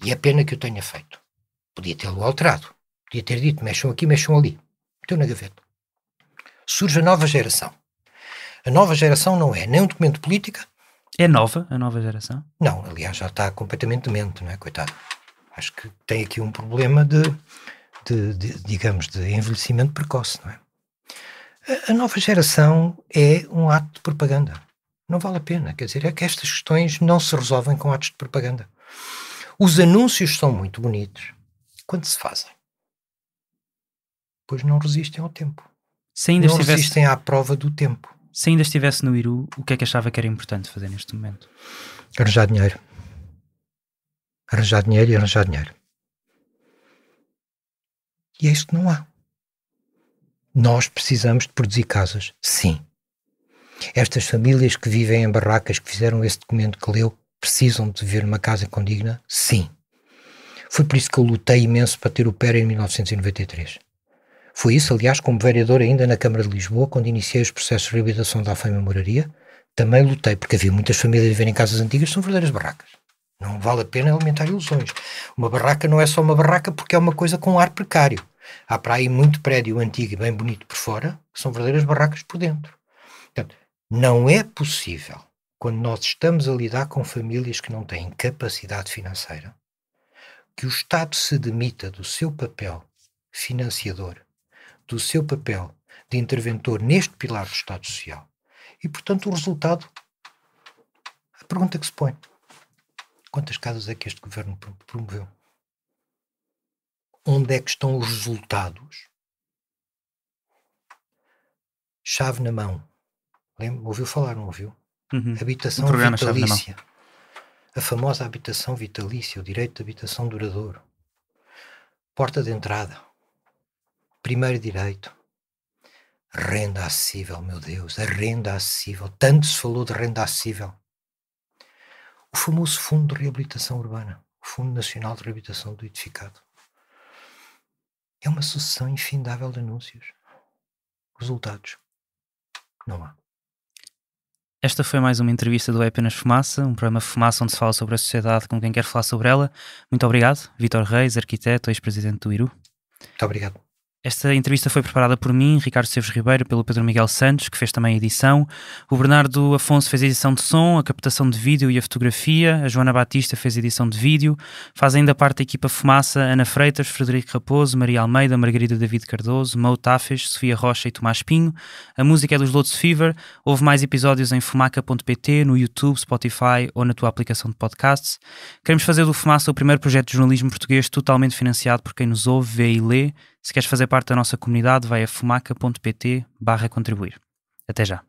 E é pena que o tenha feito. Podia tê-lo alterado. Podia ter dito, mexam aqui, mexam ali. Meteu na gaveta. Surge a nova geração. A nova geração não é nem um documento de política. É nova, a nova geração? Não, aliás, já está completamente demente, não é? Coitado. Acho que tem aqui um problema digamos, de envelhecimento precoce, não é? A nova geração é um ato de propaganda. Não vale a pena. Quer dizer, é que estas questões não se resolvem com atos de propaganda. Os anúncios são muito bonitos quando se fazem. Pois não resistem ao tempo. Não resistem à prova do tempo. Se ainda estivesse no Iru, o que é que achava que era importante fazer neste momento? Arranjar dinheiro. Arranjar dinheiro e arranjar dinheiro. E é isso que não há. Nós precisamos de produzir casas, sim. Estas famílias que vivem em barracas, que fizeram esse documento que leu, precisam de viver numa casa condigna, sim. Foi por isso que eu lutei imenso para ter o PER em 1993. Foi isso, aliás, como vereador ainda na Câmara de Lisboa, quando iniciei os processos de reabilitação da Alfama e Moraria, também lutei, porque havia muitas famílias a viver em casas antigas, são verdadeiras barracas. Não vale a pena alimentar ilusões. Uma barraca não é só uma barraca porque é uma coisa com ar precário. Há para aí muito prédio antigo e bem bonito por fora, que são verdadeiras barracas por dentro. Portanto, não é possível, quando nós estamos a lidar com famílias que não têm capacidade financeira, que o Estado se demita do seu papel financiador, do seu papel de interventor neste pilar do Estado Social. E, portanto, o resultado, a pergunta que se põe: quantas casas é que este governo promoveu? Onde é que estão os resultados? Chave na mão. Ouviu falar, não ouviu? Uhum. Habitação Um programa Chave na Mão. vitalícia. A famosa habitação vitalícia, o direito de habitação duradouro. Porta de entrada. Primeiro direito. Renda acessível, meu Deus, a renda acessível. Tanto se falou de renda acessível. O famoso Fundo de Reabilitação Urbana, o Fundo Nacional de Reabilitação do Edificado. É uma sucessão infindável de anúncios. Resultados? Não há. Esta foi mais uma entrevista do É Apenas Fumaça, um programa Fumaça onde se fala sobre a sociedade com quem quer falar sobre ela. Muito obrigado, Vítor Reis, arquiteto, ex-presidente do IRU. Muito obrigado. Esta entrevista foi preparada por mim, Ricardo Seves Ribeiro, pelo Pedro Miguel Santos, que fez também a edição. O Bernardo Afonso fez a edição de som, a captação de vídeo e a fotografia. A Joana Batista fez a edição de vídeo. Faz ainda parte da equipa Fumaça Ana Freitas, Frederico Raposo, Maria Almeida, Margarida David Cardoso, Mo Tafes, Sofia Rocha e Tomás Pinho. A música é dos Lotus Fever. Houve mais episódios em fumaca.pt, no YouTube, Spotify ou na tua aplicação de podcasts. Queremos fazer do Fumaça o primeiro projeto de jornalismo português totalmente financiado por quem nos ouve, vê e lê. Se queres fazer parte da nossa comunidade, vai a fumaca.pt/contribuir. Até já.